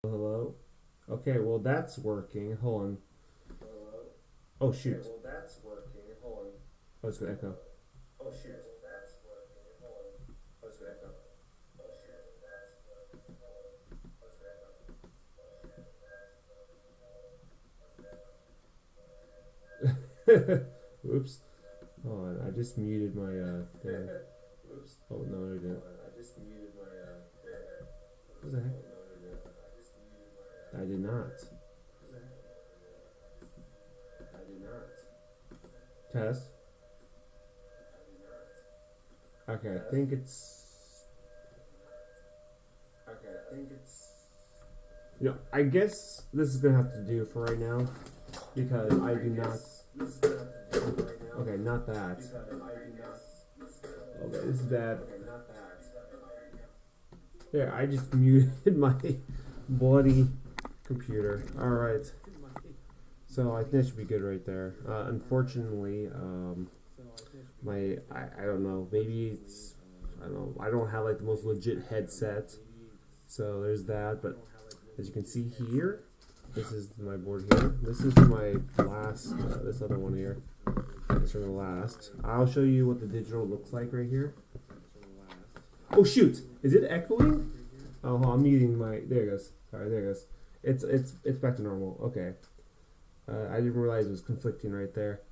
Hello? Okay, well that's working. Hold on. Oh shoot. Oh, it's gonna echo. Oops. Hold on, I just muted my thing. Oh no, I didn't. What the heck? I did not. Test. Okay, I think it's. I guess this is gonna have to do for right now because I do not. Okay, not that. Okay, this is bad. Yeah, I just muted my bloody computer. Alright. So I think that should be good right there. Unfortunately, I don't know, maybe it's, I don't know, I don't have like the most legit headset. So there's that, but as you can see here, this is my board here. This is from my last, this other one here. It's from the last. I'll show you what the digital looks like right here. Oh shoot! Is it echoing? Oh, I'm muting my. There it goes. Alright, there it goes. It's back to normal. Okay. I didn't realize it was conflicting right there.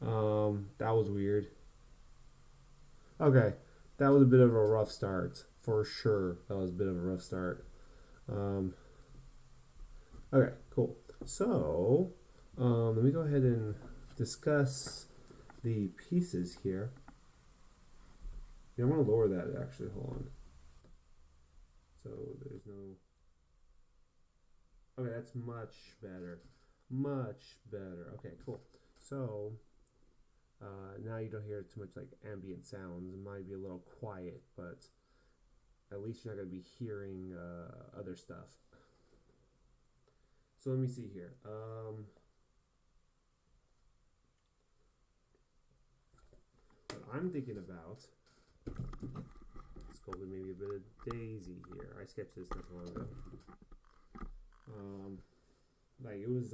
That was weird. Okay, that was a bit of a rough start for sure. That was a bit of a rough start. Okay, cool. So, let me go ahead and discuss the pieces here. Yeah, I'm going to lower that actually. Hold on. So there's no. Okay, that's much better. Much better. Okay, cool. So now you don't hear too much like ambient sounds. It might be a little quiet, but at least you're not going to be hearing other stuff. So let me see here. What I'm thinking about. Sculpted maybe a bit of daisy here. I sketched this not long ago. Like it was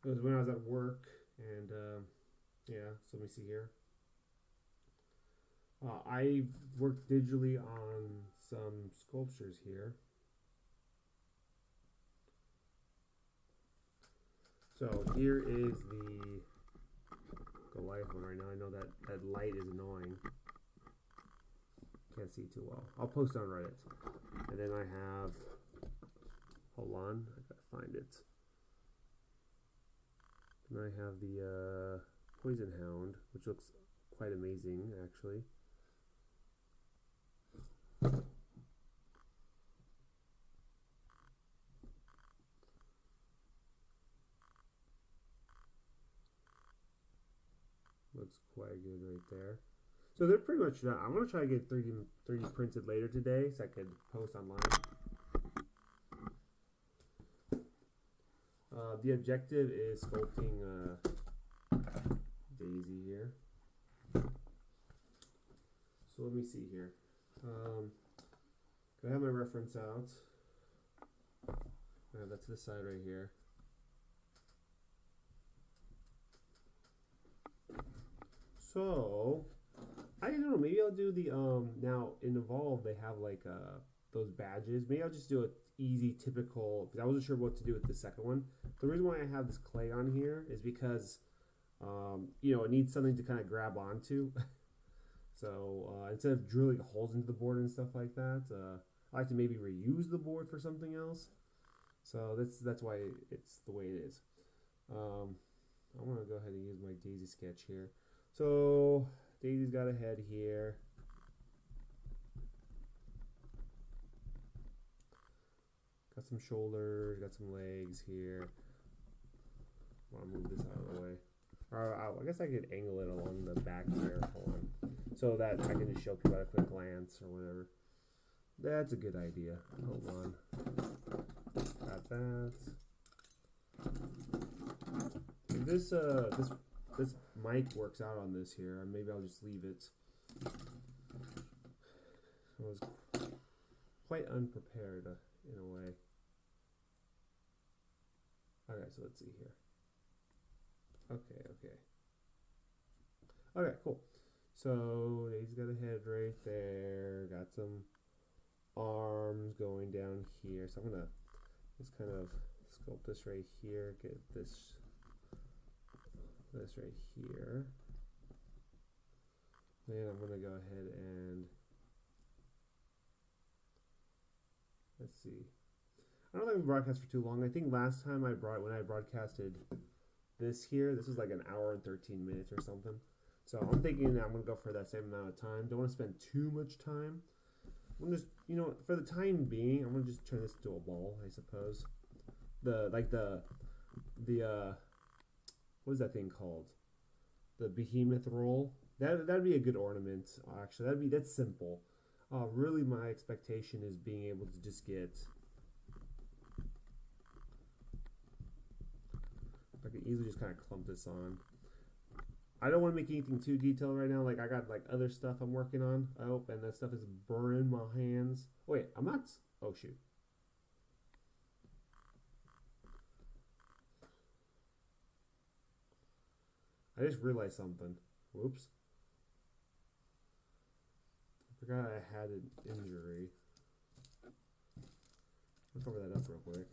when I was at work, and yeah. So let me see here. I worked digitally on some sculptures here. So here is the light one right now. I know that light is annoying. Can't see too well. I'll post on Reddit. And then I have, hold on, I gotta find it. Then I have the Poison Hound, which looks quite amazing actually. Looks quite good right there. So they're pretty much done. I'm gonna try to get 3D printed later today, so I could post online. The objective is sculpting Daisy here. So let me see here. I have my reference out. I have that to the side right here. So I don't know. Maybe I'll do the now in Evolve they have like those badges. Maybe I'll just do an easy typical because I wasn't sure what to do with the second one. The reason why I have this clay on here is because it needs something to kind of grab onto. So instead of drilling holes into the board and stuff like that, I like to maybe reuse the board for something else. So that's why it's the way it is. I'm gonna go ahead and use my Daisy sketch here. So Daisy's got a head here. Got some shoulders, got some legs here. I want to move this out of the way. Or I guess I could angle it along the back here. Hold on. So that I can just show people at a quick glance or whatever. That's a good idea. Hold on. Got that. If this mic works out on this here, maybe I'll just leave it. I was quite unprepared in a way. Okay, so let's see here. Okay, cool. So he's got a head right there, got some arms going down here. So I'm gonna just kind of sculpt this right here, get this right here. Then I'm gonna go ahead and let's see. I don't think we broadcast for too long. I think last time when I broadcasted this was like an hour and 13 minutes or something. So I'm thinking that I'm gonna go for that same amount of time. Don't want to spend too much time. I'm just, for the time being, I'm gonna just turn this into a ball, I suppose. What is that thing called? The behemoth roll. That'd be a good ornament. Actually, that's simple. Really, my expectation is being able to just get. I can easily just kind of clump this on. I don't want to make anything too detailed right now. Like I got like other stuff I'm working on. Oh, and that stuff is burning my hands. Wait, I'm not. Oh shoot. I just realized something. Whoops. I forgot I had an injury. I'll cover that up real quick.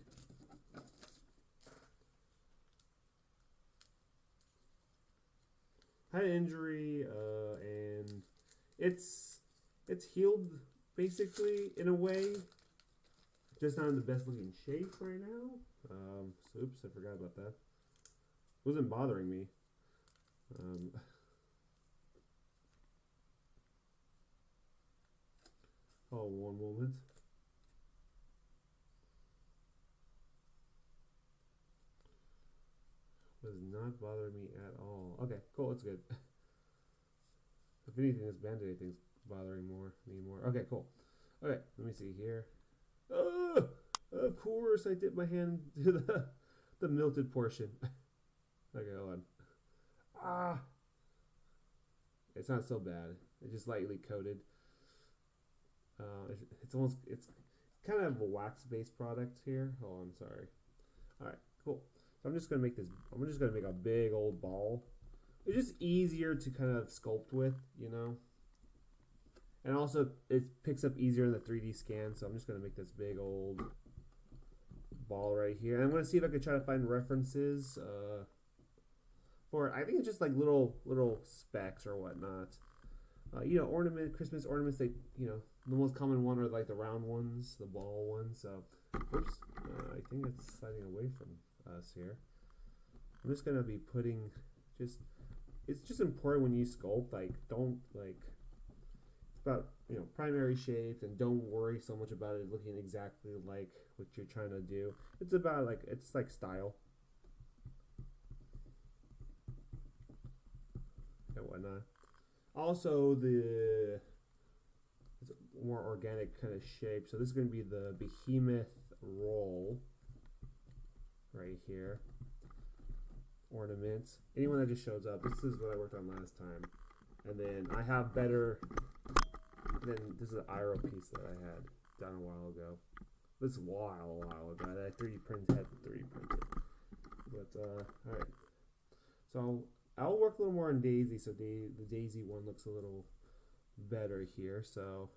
I had an injury, and it's healed basically in a way. Just not in the best looking shape right now. Oops, I forgot about that. It wasn't bothering me. Oh, one moment. Was not bothering me at all. Okay, cool, it's good. If anything, this band-aid thing's bothering me more. Okay, cool. Okay, let me see here. Oh, of course, I dipped my hand to the melted portion. Okay, hold on. Ah, it's not so bad. It's just lightly coated. It's kind of a wax-based product here. Oh, I'm sorry. All right, cool. So I'm just gonna make a big old ball. It's just easier to kind of sculpt with, and also it picks up easier in the 3D scan. So I'm just gonna make this big old ball right here. And I'm gonna see if I can try to find references for it. I think it's just like little specks or whatnot. Christmas ornaments. The most common one are like the round ones, the ball ones. So, oops, I think it's sliding away from us here. I'm just gonna be putting it's just important when you sculpt, don't it's about primary shapes, and don't worry so much about it looking exactly like what you're trying to do. It's about it's like style and whatnot. Also, it's a more organic kind of shape. So this is going to be the behemoth roll right here. Ornaments. Anyone that just shows up. This is what I worked on last time. And then I have better. Then this is an IRO piece that I had done a while ago. This while ago. I had 3D printed. But all right. So I'll work a little more on Daisy, so the Daisy one looks a little better here. So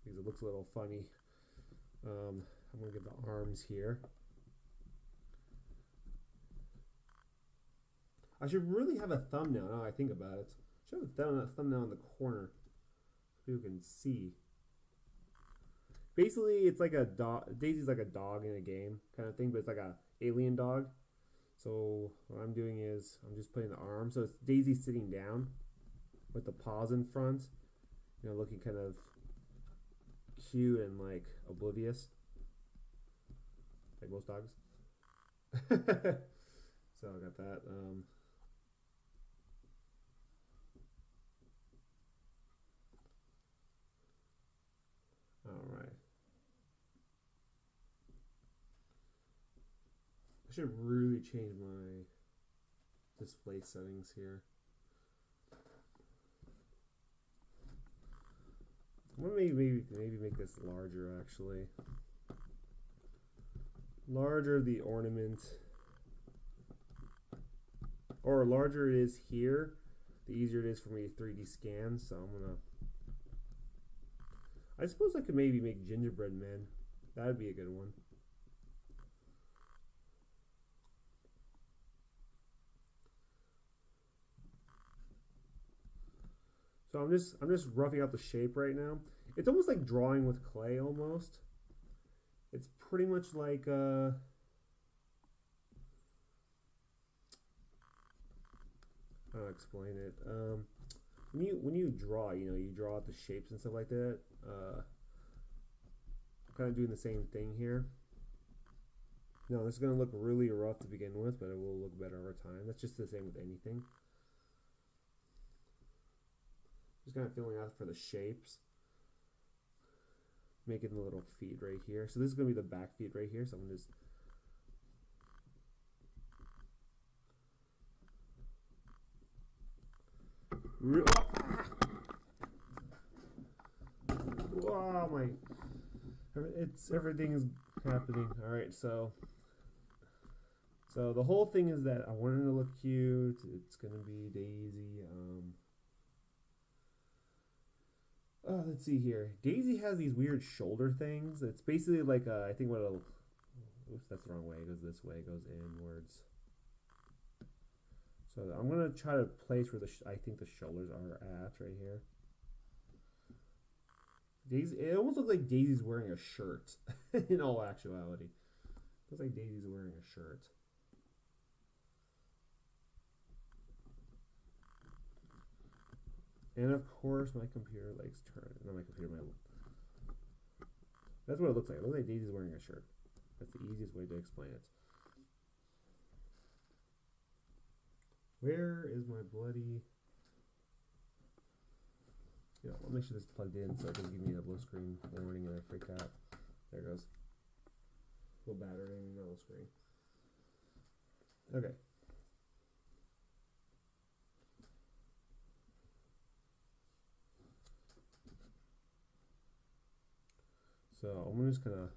because it looks a little funny. I'm gonna get the arms here. I should really have a thumbnail now I think about it. I should have a thumbnail in the corner so people can see. Basically, it's like a dog. Daisy's like a dog in a game kind of thing, but it's like a alien dog. So what I'm doing is I'm just putting the arms. So it's Daisy sitting down with the paws in front, looking kind of cute and like oblivious, like most dogs. So I got that. All right. I should really change my display settings here. I'm gonna maybe make this larger actually. Larger the ornament or larger it is here, the easier it is for me to 3D scan. So I'm gonna, I suppose I could maybe make gingerbread men. That would be a good one. So I'm just roughing out the shape right now. It's almost like drawing with clay almost. It's pretty much like how to explain it. When you draw, you know, you draw out the shapes and stuff like that. I'm kind of doing the same thing here. Now this is gonna look really rough to begin with, but it will look better over time. That's just the same with anything. Just kind of feeling out for the shapes. Making the little feet right here. So this is going to be the back feet right here. So I'm just wow, my, everything is happening. All right, so the whole thing is that I want it to look cute. It's going to be Daisy. Let's see here. Daisy has these weird shoulder things. It's basically like I think what it'll. Oops, that's the wrong way. It goes this way. It goes inwards. So I'm gonna try to place where I think the shoulders are at right here. Daisy. It almost looks like Daisy's wearing a shirt. In all actuality, it looks like Daisy's wearing a shirt. And of course, my computer likes turn. No, my computer, that's what it looks like. It looks like Daisy's wearing a shirt. That's the easiest way to explain it. Where is my bloody? Yeah, I'll make sure this is plugged in so it doesn't give me a blue screen warning and I freak out. There it goes. Low battery and yellow screen. Okay. So I'm just gonna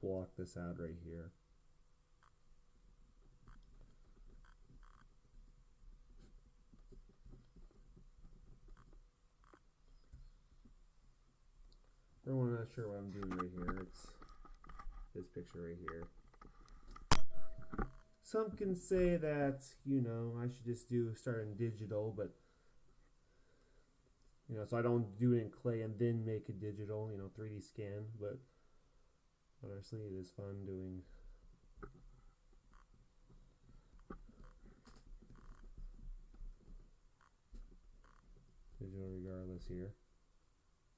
block this out right here. Everyone not sure what I'm doing right here. It's this picture right here. Some can say that, you know, I should just start in digital, but you know, so I don't do it in clay and then make it digital, you know, 3D scan, but honestly it is fun doing digital regardless here.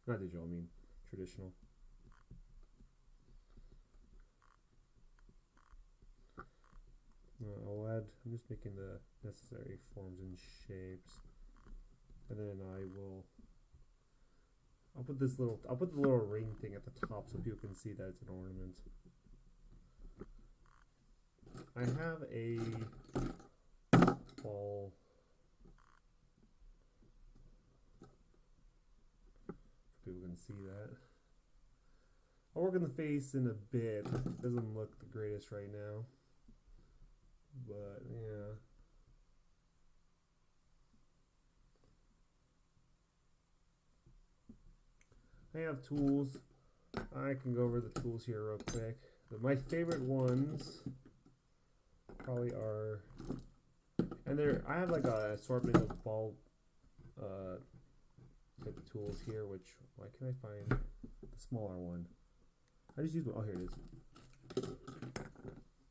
Not digital, I mean traditional. I'm just making the necessary forms and shapes, and then I'll put the little ring thing at the top so people can see that it's an ornament. I have a ball. So people can see that. I'll work on the face in a bit. It doesn't look the greatest right now, but yeah. I have tools. I can go over the tools here real quick. My favorite ones probably are, and I have like a assortment of ball type of tools here. Which, why can't I find the smaller one? I just use one. Oh, here it is.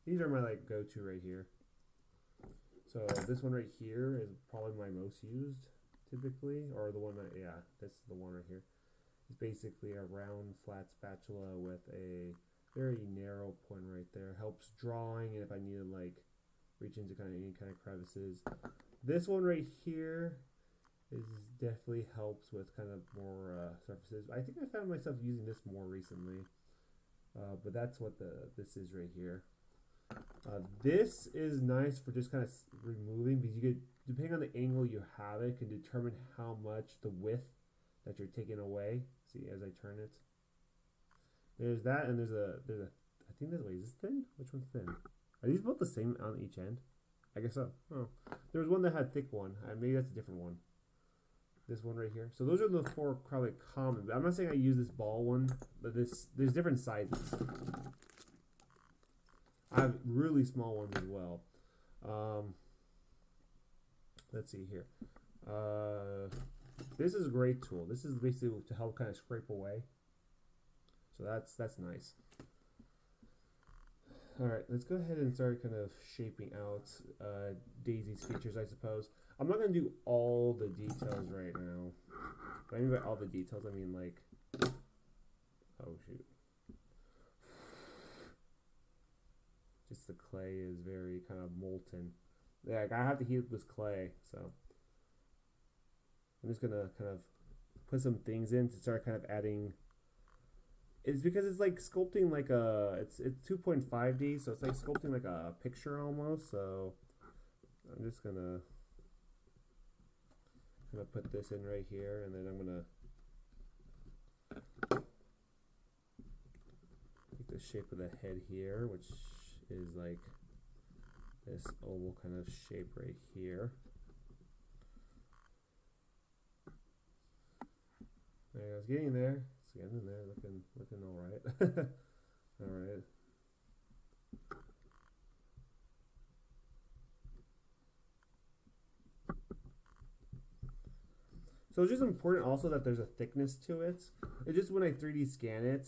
These are my like go-to right here. So this one right here is probably my most used typically, or the one that, yeah, this is the one right here. It's basically a round flat spatula with a very narrow point right there. Helps drawing, and if I need to like reach into any kind of crevices. This one right here definitely helps with kind of more surfaces. I think I found myself using this more recently, but that's what this is right here. This is nice for just kind of removing, because you get, depending on the angle you have it, can determine how much the width that you're taking away. See, as I turn it, there's that, and there's a think this way. Is this thin? Which one's thin? Are these both the same on each end? I guess so. Oh, there was one that had thick one. Maybe that's a different one. This one right here. So those are the 4 probably common. But I'm not saying I use this ball one, but there's different sizes. I have really small ones as well. Let's see here. This is a great tool. This is basically to help kind of scrape away. So that's nice. All right, let's go ahead and start kind of shaping out Daisy's features, I suppose. I'm not going to do all the details right now. What I mean by all the details, I mean like, oh shoot. Just the clay is very kind of molten. Yeah, I have to heat this clay, so I'm just going to kind of put some things in to start kind of adding. It's because it's like sculpting like a, it's 2.5D, so it's like sculpting like a picture almost. So I'm just gonna put this in right here, and then I'm gonna take the shape of the head here, which is like this oval kind of shape right here. There, I was getting there. Getting in there, looking all right. All right. So it's just important also that there's a thickness to it. It's just when I 3D scan it,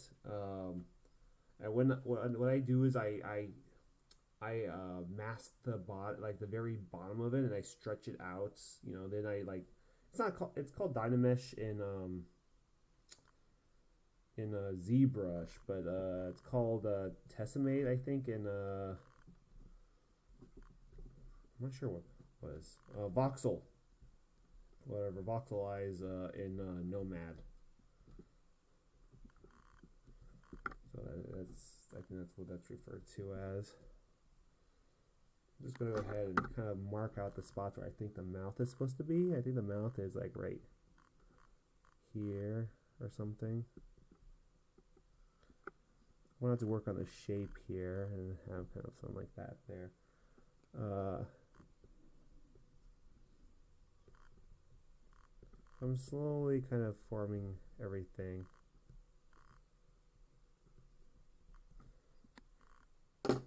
and what I do is I mask the like the very bottom of it, and I stretch it out. You know, then I like it's called Dynamesh in Zbrush, but it's called Tessimate, I think, in I'm not sure what it was. Voxel, whatever, Voxelize in Nomad. So I think that's what that's referred to as. I'm just gonna go ahead and kind of mark out the spots where I think the mouth is supposed to be. I think the mouth is like right here or something. I want to work on the shape here and have kind of something like that there. I'm slowly kind of forming everything. Not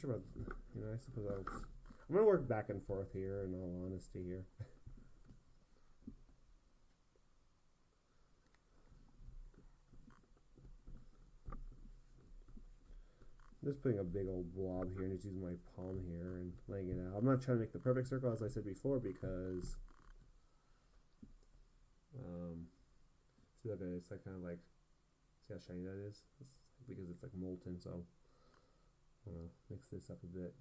sure about, you know, I suppose I'm going to work back and forth here in all honesty here. Just putting a big old blob here and just using my palm here and laying it out. I'm not trying to make the perfect circle, as I said before, because see, look at it, it's like kind of like, see how shiny that is? It's because it's like molten, so I'm gonna mix this up a bit.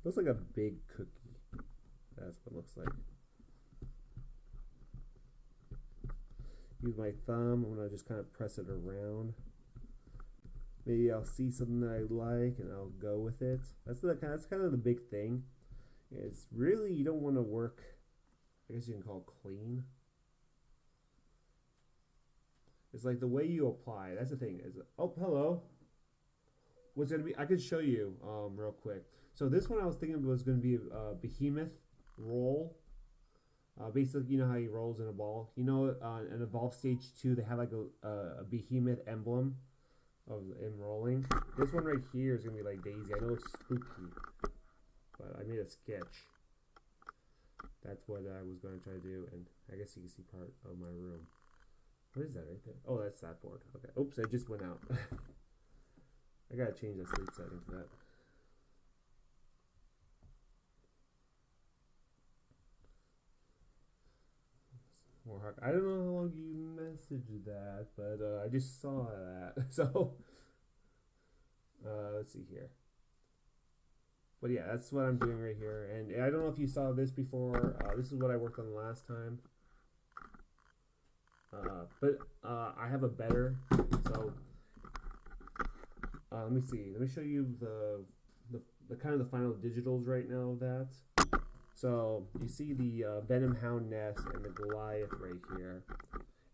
Looks like a big cookie. That's what it looks like. Use my thumb. I'm gonna just kind of press it around. Maybe I'll see something that I like and I'll go with it. That's kind of the big thing. It's really, you don't want to work, I guess you can call it clean. It's like the way you apply. That's the thing. Is, oh, hello. What's gonna be? I could show you real quick. So this one I was thinking was gonna be a behemoth roll. Basically, you know how he rolls in a ball. You know, in Evolve Stage 2, they have like a behemoth emblem of him rolling. This one right here is gonna be like Daisy. I know it's spooky, but I made a sketch. That's what I was going to try to do, and I guess you can see part of my room. What is that right there? Oh, that's that board. Okay. Oops, I just went out. I gotta change the sleep setting for that. I don't know how long you messaged that, but I just saw that. So let's see here. But yeah, that's what I'm doing right here. And I don't know if you saw this before. This is what I worked on last time. But I have a better. So let me see. Let me show you the kind of the final digitals right now of that. So you see the Venom Hound nest and the Goliath right here.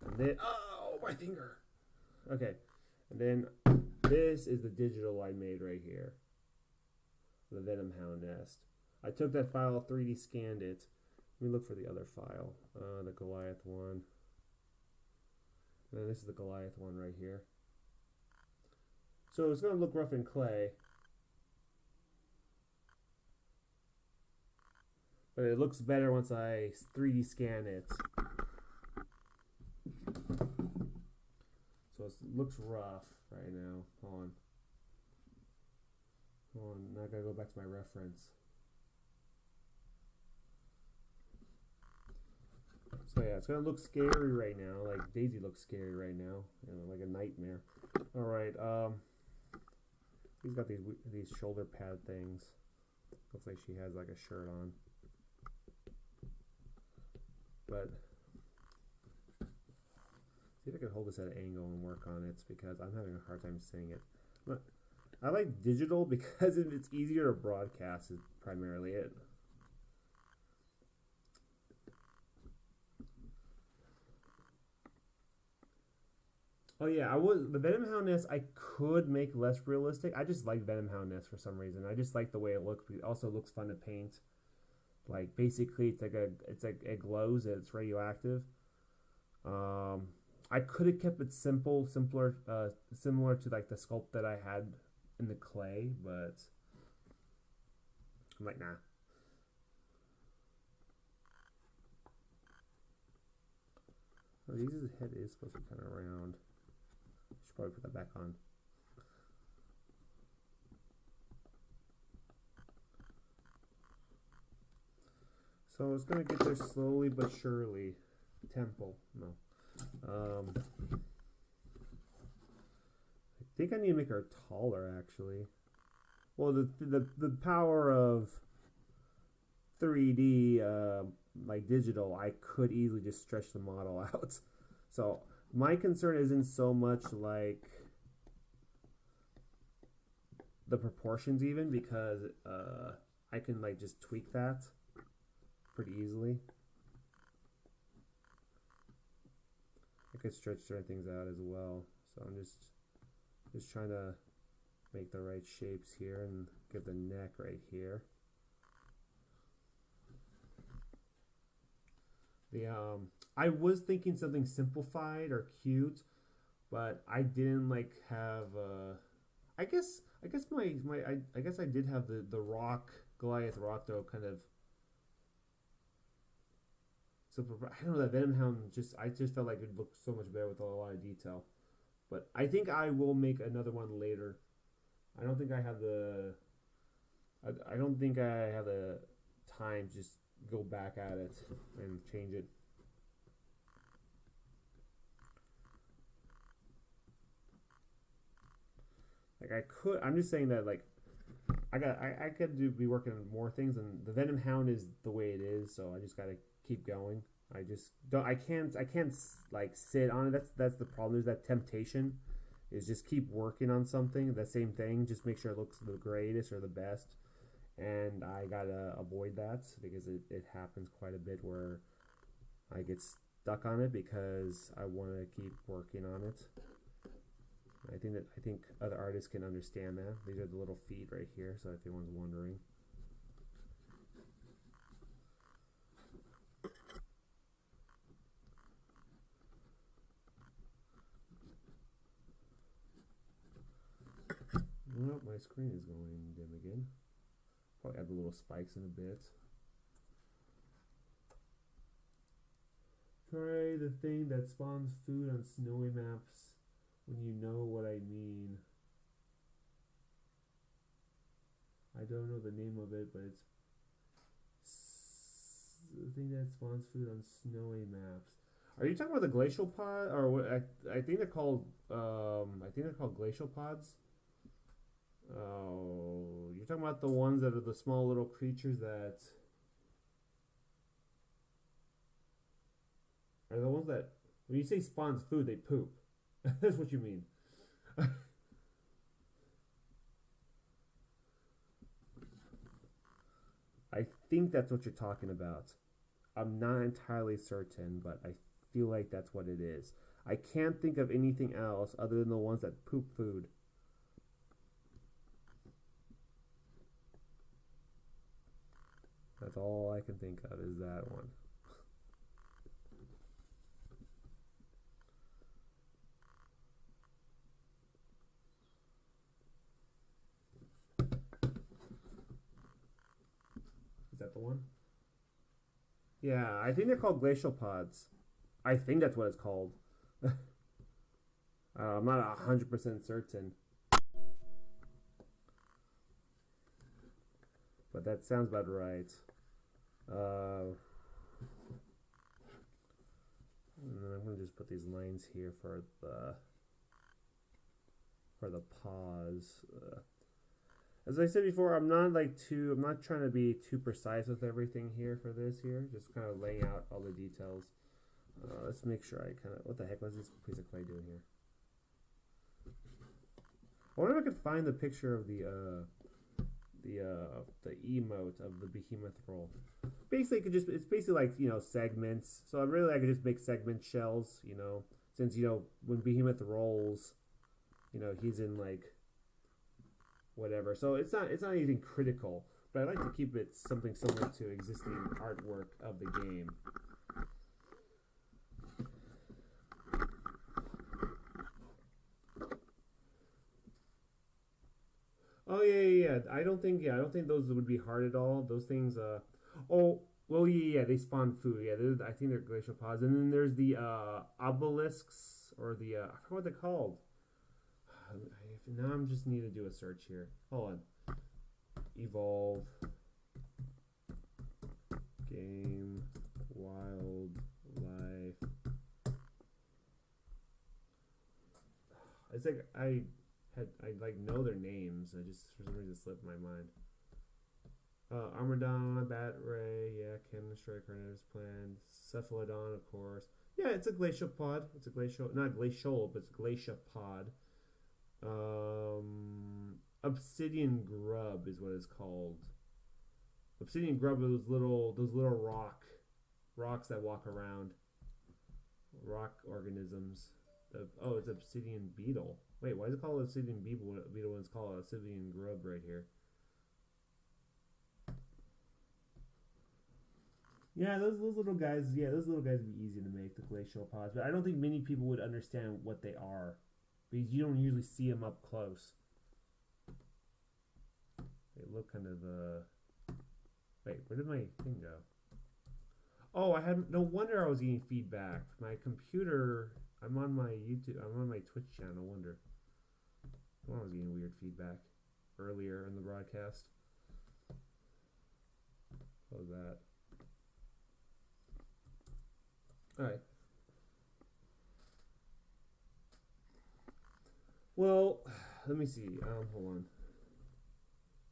And then, oh, my finger. Okay. And then this is the digital I made right here. The Venom Hound nest. I took that file, 3D scanned it. Let me look for the other file. The Goliath one. And then this is the Goliath one right here. So it's going to look rough in clay. But it looks better once I 3D scan it. So it looks rough right now. Hold on. Hold on. Now I gotta go back to my reference. So yeah, it's gonna look scary right now. Like Daisy looks scary right now. You know, like a nightmare. Alright, he's got these shoulder pad things. Looks like she has like a shirt on. But see if I can hold this at an angle and work on it because I'm having a hard time seeing it. But I like digital because it's easier to broadcast is primarily it. Oh yeah, the Venom Hound nest I could make less realistic. I just like Venom Hound nest for some reason. I just like the way it looks. It also looks fun to paint. Like basically it's like it glows and it's radioactive. I could have kept it similar to like the sculpt that I had in the clay, but I'm like, nah. Oh, his head is supposed to be kind of round. I should probably put that back on. So it's gonna get there slowly but surely. Temple, no. I think I need to make her taller, actually. Well, the power of 3D, like digital, I could easily just stretch the model out. So my concern isn't so much like the proportions even, because I can like just tweak that pretty easily. I could stretch certain things out as well. So I'm just trying to make the right shapes here and get the neck right here. I was thinking something simplified or cute, but I didn't like have I guess I guess I did have the rock Goliath rock though kind of. So I don't know, that Venom Hound I just felt like it looked so much better with a lot of detail. But I think I will make another one later. I don't think I have the time to just go back at it and change it. Like I'm just saying that like I could be working on more things, and the Venom Hound is the way it is, so I just gotta keep going. I can't like sit on it. That's the problem. There's that temptation is just keep working on something, the same thing, just make sure it looks the greatest or the best. And I gotta avoid that because it happens quite a bit where I get stuck on it because I want to keep working on it. I think other artists can understand that. These are the little feet right here, so if anyone's wondering. Well, my screen is going dim again. Probably add the little spikes in a bit. Try the thing that spawns food on snowy maps when you know what I mean. I don't know the name of it, but it's the thing that spawns food on snowy maps. Are you talking about the glacial pod, or what? I think they're called glacial pods. Oh, you're talking about the ones that are the small little creatures that are the ones that, when you say spawns food, they poop. That's what you mean. I think that's what you're talking about. I'm not entirely certain, but I feel like that's what it is. I can't think of anything else other than the ones that poop food. That's all I can think of is that one. Is that the one? Yeah, I think they're called glacial pods. I think that's what it's called. I'm not 100% certain. But that sounds about right. I'm going to just put these lines here for the pause. As I said before, I'm not trying to be too precise with everything here for this here. Just kind of laying out all the details. Let's make sure what the heck was this piece of clay doing here? I wonder if I could find the picture of the emote of the behemoth roll. Basically, it's basically like, segments. So I could just make segment shells, since, when behemoth rolls, he's in like whatever. So it's not anything critical, but I like to keep it something similar to existing artwork of the game. Oh yeah. I don't think those would be hard at all. Those things. Oh well, yeah. They spawn food. Yeah, I think they're glacial pods. And then there's the obelisks or the I forgot what they're called. Now I'm just need to do a search here. Hold on. Evolve game wildlife. It's like I know their names. I just for some reason slipped my mind. Armadon, Bat Ray, yeah, Cannon Strike, Carnivorous Plant, Cephalodon, of course. Yeah, it's a glacial pod. It's a glacial, not glacial, but it's a glacial pod. Obsidian grub is what it's called. Obsidian grub are those little rocks that walk around. Rock organisms. It's obsidian beetle. Wait, why is it called obsidian beetle when it's called obsidian grub right here? Yeah, those little guys. Yeah, those little guys would be easy to make, the glacial pods. But I don't think many people would understand what they are, because you don't usually see them up close. They look kind of Wait, where did my thing go? Oh, no wonder I was getting feedback. My computer. I'm on my YouTube. I'm on my Twitch channel. No wonder. I was getting weird feedback earlier in the broadcast. What was that? All right. Well, let me see. Hold on.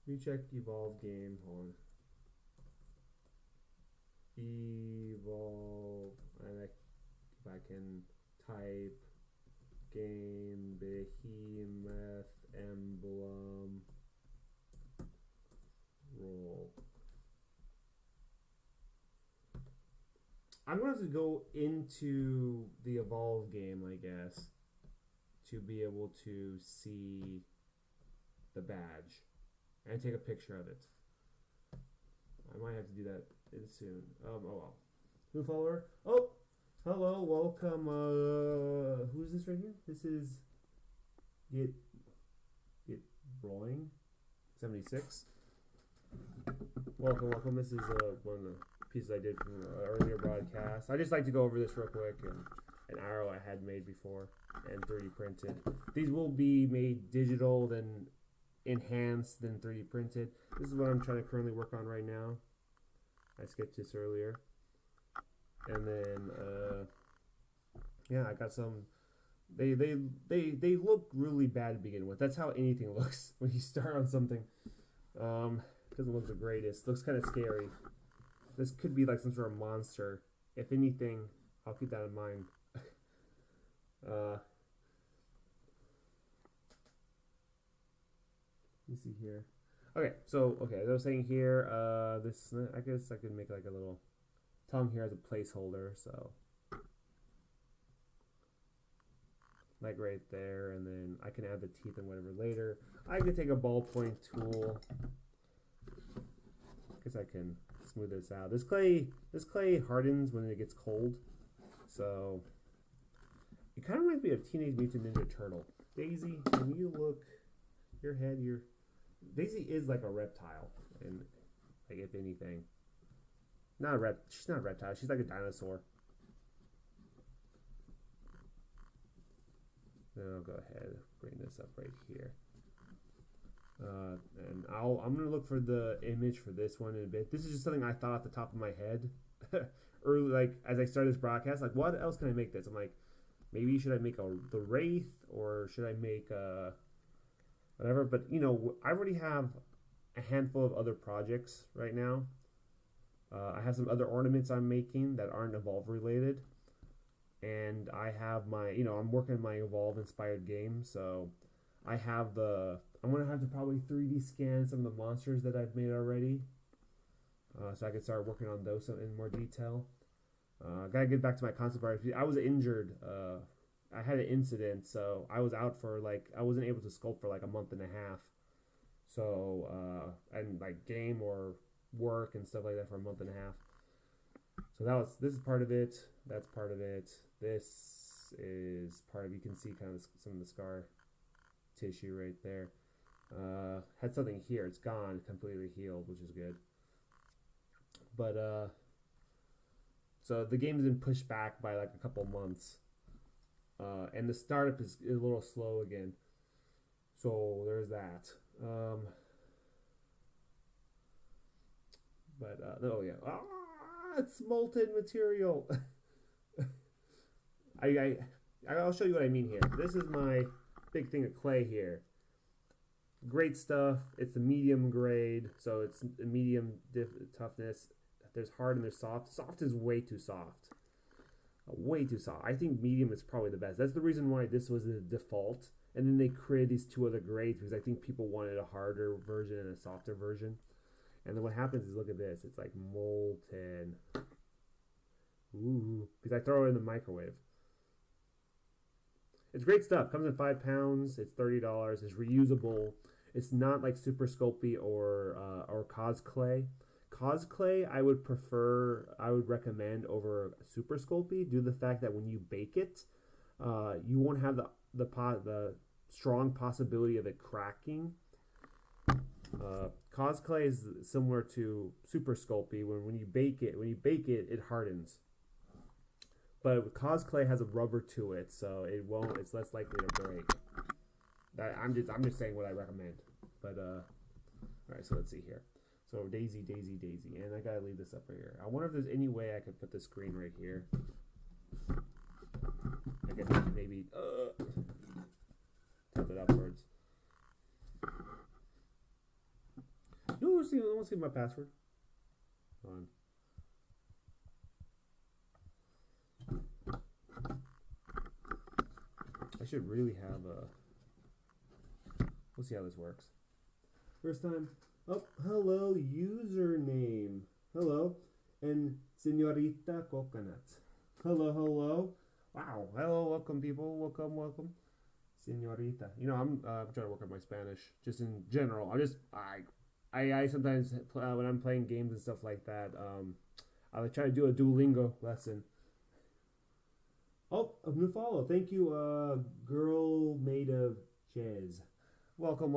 Recheck Evolve game. Hold on. Evolve. And if I can type game behemoth emblem roll. I'm going to have to go into the Evolve game, I guess, to be able to see the badge and take a picture of it. I might have to do that soon. Oh well. New follower. Oh, hello, welcome. Who's this right here? This is Get Rolling 76. Welcome. This is one of the pieces I did from an earlier broadcast. I just like to go over this real quick, and an arrow I had made before and 3D printed. These will be made digital, then enhanced, then 3D printed. This is what I'm trying to currently work on right now. I sketched this earlier, and then yeah, I got some. They look really bad to begin with. That's how anything looks when you start on something. Doesn't look the greatest. Looks kind of scary. This could be like some sort of monster. If anything, I'll keep that in mind. Let me see here. Okay, so as I was saying here, this I guess I could make like a little tongue here as a placeholder, so like right there, and then I can add the teeth and whatever later. I could take a ballpoint tool. I guess I can smooth this out. This clay hardens when it gets cold, so it kind of reminds me of Teenage Mutant Ninja Turtle. Daisy, when you look, Daisy is like a reptile, and like if anything, she's not a reptile. She's like a dinosaur. Then I'll go ahead bring this up right here. And I'm gonna look for the image for this one in a bit. This is just something I thought off the top of my head early, like as I started this broadcast. Like, what else can I make this? I'm like, maybe should I make the Wraith, or should I make whatever? But you know, I already have a handful of other projects right now. I have some other ornaments I'm making that aren't Evolve related, and I have my, I'm working on my Evolve inspired game, so I'm gonna have to probably 3D scan some of the monsters that I've made already, so I can start working on those in more detail. Gotta get back to my concept art. I was injured. I had an incident, so I was out for I wasn't able to sculpt for like a month and a half. So and like game or work and stuff like that for a month and a half. So this is part of it. That's part of it. This is part of, you can see kind of some of the scar tissue right there. Had something here. It's gone, completely healed, which is good. But so the game's been pushed back by like a couple months, and the startup is a little slow again. So there's that. Oh yeah, it's molten material. I'll show you what I mean here. This is my big thing of clay here. Great stuff. It's a medium grade, so it's a medium toughness. There's hard and there's soft. Soft is way too soft. Way too soft. I think medium is probably the best. That's the reason why this was the default. And then they created these two other grades because I think people wanted a harder version and a softer version. And then what happens is, look at this. It's like molten. Ooh. Because I throw it in the microwave. It's great stuff. Comes in 5 pounds. It's $30. It's reusable. It's not like Super Sculpey or Cos Clay. Cos Clay I would recommend over Super Sculpey due to the fact that when you bake it, you won't have the strong possibility of it cracking. Cos Clay is similar to Super Sculpey. When you bake it, it hardens. But Cos Clay has a rubber to it, so it's less likely to break. I'm just saying what I recommend. But all right, so let's see here. So Daisy, and I gotta leave this up right here. I wonder if there's any way I could put the screen right here. I could maybe tilt it upwards. No, I want to see my password. Hold on. I should really have a... We'll see how this works. First time. Oh, hello, username. Hello. And Senorita Coconut. Hello. Wow. Hello, welcome, people. Welcome. Senorita. I'm trying to work on my Spanish, just in general. I sometimes, when I'm playing games and stuff like that, I try to do a Duolingo lesson. Oh, a new follow. Thank you, girl made of Chez. Welcome.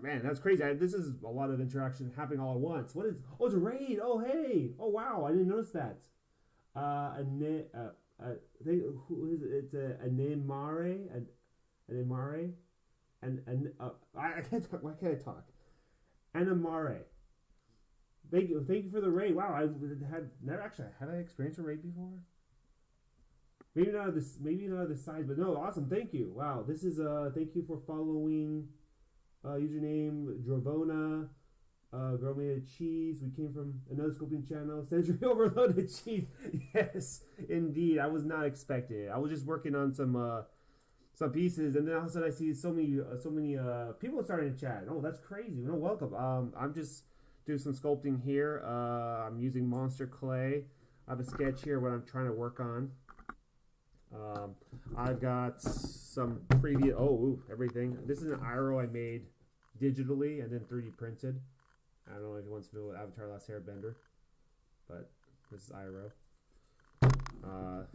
Man, that's crazy. This is a lot of interaction happening all at once. What is? Oh, it's a raid. Oh, hey. Oh, wow. I didn't notice that. Who is it? It's Anemare. Anemare. I can't talk. Why can't I talk? Anemare. Thank you for the raid. Wow, I had I experienced a raid before? Maybe not of this size, but no, awesome. Thank you. Wow, this is thank you for following. Username Dravona, girl made of cheese. We came from another sculpting channel. Sensory overloaded cheese. Yes, indeed. I was not expecting it. I was just working on some some pieces, and then all of a sudden I see so many people starting to chat. Oh, that's crazy. No, welcome. I'm just doing some sculpting here. I'm using monster clay. I have a sketch here what I'm trying to work on. I've got some previous everything. This is an IRO I made digitally and then 3D printed. I don't know if anyone's familiar with Avatar Last Airbender, but this is IRO.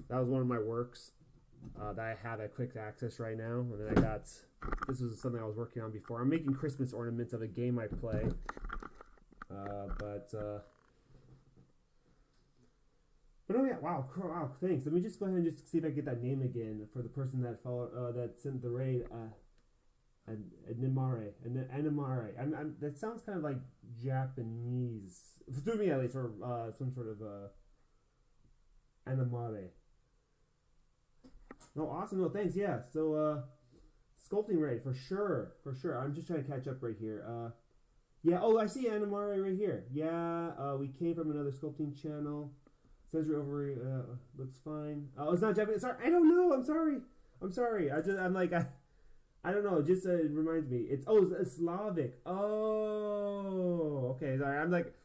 That was one of my works that I have at quick access right now. And then I got, this was something I was working on before. I'm making Christmas ornaments of a game I play. But oh yeah, wow, thanks. Let me just go ahead and just see if I get that name again for the person that followed, that sent the raid. Animare. That sounds kind of like Japanese, to me at least, or some sort of Animare. No, awesome. No, thanks. Yeah. So sculpting raid for sure. I'm just trying to catch up right here. Yeah. Oh, I see Animare right here. Yeah. We came from another sculpting channel. Sensory over looks fine. Oh, it's not Japanese. Sorry, I don't know. I'm sorry. I don't know. It just it reminds me. It's Slavic. Oh, okay. Sorry. I'm like,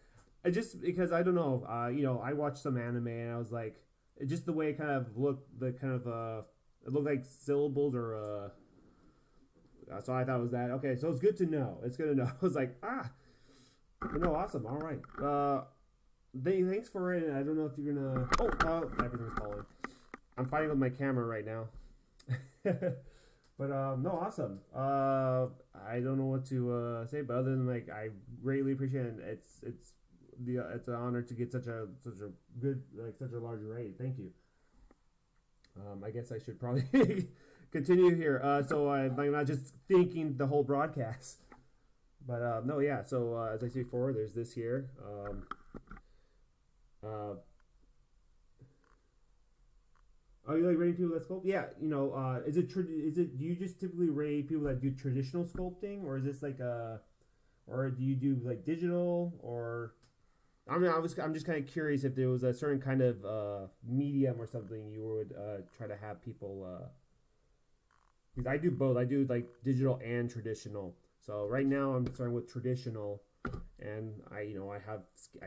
I just because I don't know. I watched some anime and I was like, just the way it kind of looked, it looked like syllables or so I thought it was that. Okay, so it's good to know. It's good to know. I was like, no, awesome. All right. Thanks for it. I don't know if you're gonna. Everything's falling. I'm fighting with my camera right now. But no, awesome. I don't know what to say, but other than like, I greatly appreciate it. It's an honor to get such a good, like, such a large raid. Thank you. I guess I should probably continue here. So I'm not just thinking the whole broadcast. But no, yeah. So as I said before, there's this here. Are you like raiding people that sculpt? Yeah, is it do you just typically raid people that do traditional sculpting, or is this like or do you do like digital, or I'm just kind of curious if there was a certain kind of medium or something you would try to have people because I do both. I do like digital and traditional. So right now I'm starting with traditional, and I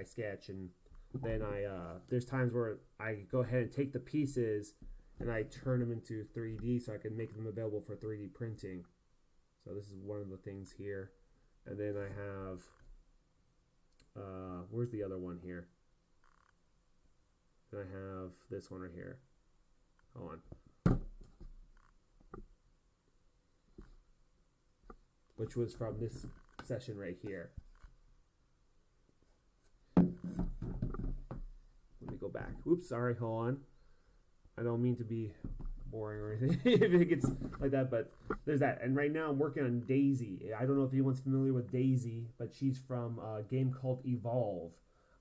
sketch, and then there's times where I go ahead and take the pieces and I turn them into 3D so I can make them available for 3D printing. So this is one of the things here. And then I have, where's the other one here? And I have this one right here. Hold on. Which was from this session right here. Let me go back. Oops, sorry, hold on. I don't mean to be boring or anything if it gets like that, but there's that. And right now I'm working on Daisy. I don't know if anyone's familiar with Daisy, but she's from a game called Evolve.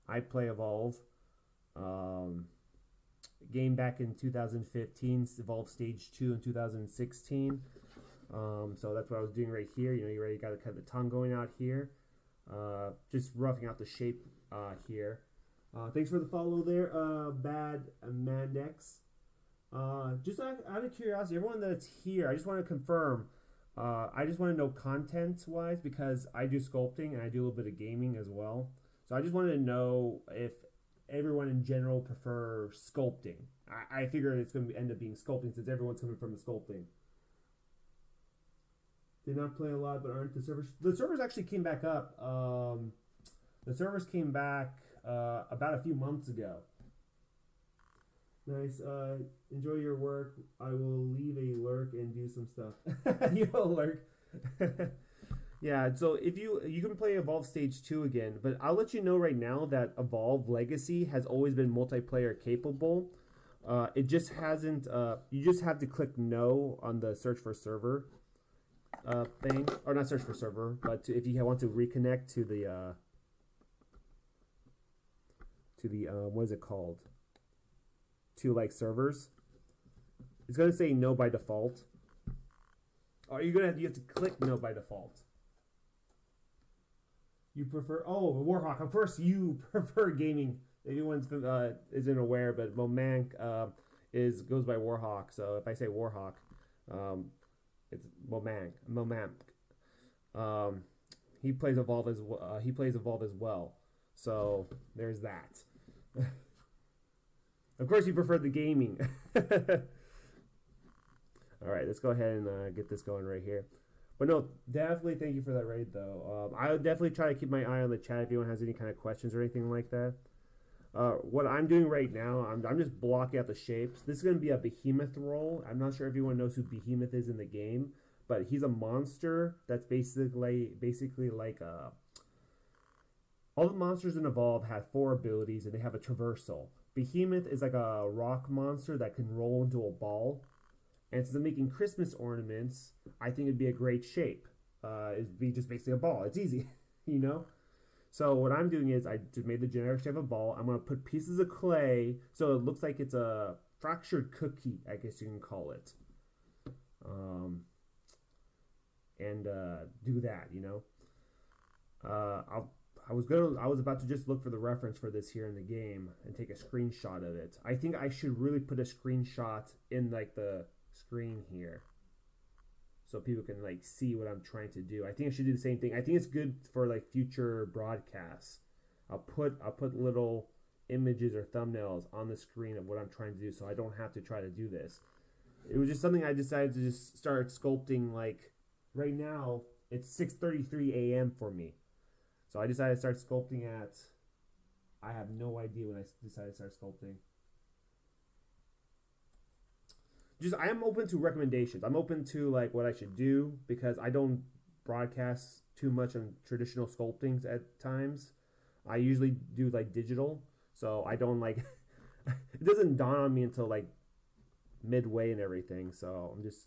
I play Evolve. Game back in 2015, Evolve Stage 2 in 2016. So that's what I was doing right here. You already got kind of the tongue going out here. Just roughing out the shape here. Thanks for the follow there, Bad Mandex. Just out of curiosity, everyone that's here, I just want to confirm. I just want to know content-wise, because I do sculpting and I do a little bit of gaming as well. So I just wanted to know if everyone in general prefer sculpting. I figure it's going to end up being sculpting since everyone's coming from the sculpting. Did not play a lot, but aren't the servers? The servers actually came back up. The servers came back about a few months ago. Nice. Enjoy your work. I will leave a lurk and do some stuff. You will lurk. Yeah, so if you can play Evolve Stage 2 again, but I'll let you know right now that Evolve Legacy has always been multiplayer capable. It just hasn't, you just have to click no on the search for server thing, or not search for server, but if you want to reconnect to the what is it called? To like servers. It's gonna say no by default. Or you have to click no by default. You prefer Warhawk. Of course you prefer gaming. Everyone's isn't aware, but Momank goes by Warhawk. So if I say Warhawk, Um, it's Momank. Um, he plays Evolve as well. So there's that. Of course, you prefer the gaming. All right, let's go ahead and get this going right here. But no, definitely thank you for that raid, though. I would definitely try to keep my eye on the chat if anyone has any kind of questions or anything like that. What I'm doing right now, I'm just blocking out the shapes. This is going to be a behemoth roll. I'm not sure if everyone knows who Behemoth is in the game, but he's a monster that's basically like a... All the monsters in Evolve have 4 abilities, and they have a traversal. Behemoth is like a rock monster that can roll into a ball. And since I'm making Christmas ornaments, I think it'd be a great shape. It'd be just basically a ball. It's easy, you know? So what I'm doing is I just made the generic shape of a ball. I'm going to put pieces of clay so it looks like it's a fractured cookie, I guess you can call it. And do that, you know? I was about to just look for the reference for this here in the game and take a screenshot of it. I think I should really put a screenshot in like the screen here so people can like see what I'm trying to do. I think I should do the same thing. I think it's good for like future broadcasts. I'll put little images or thumbnails on the screen of what I'm trying to do so I don't have to try to do this. It was just something I decided to just start sculpting. Like right now it's 6:33 a.m. for me. So I decided to start sculpting at, I have no idea when I decided to start sculpting. I am open to recommendations. I'm open to like what I should do because I don't broadcast too much on traditional sculptings at times. I usually do like digital. So I don't like, it doesn't dawn on me until like midway and everything. So I'm just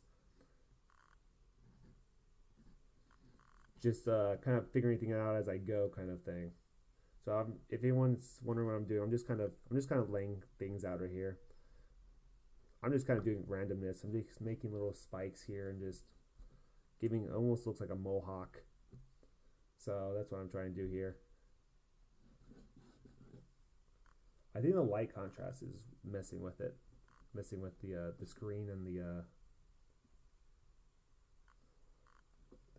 kind of figuring things out as I go, kind of thing. So if anyone's wondering what I'm doing, I'm just kind of laying things out right here. I'm just kind of doing randomness. I'm just making little spikes here and just giving, almost looks like a mohawk. So that's what I'm trying to do here. I think the light contrast is messing with it, messing with the screen and the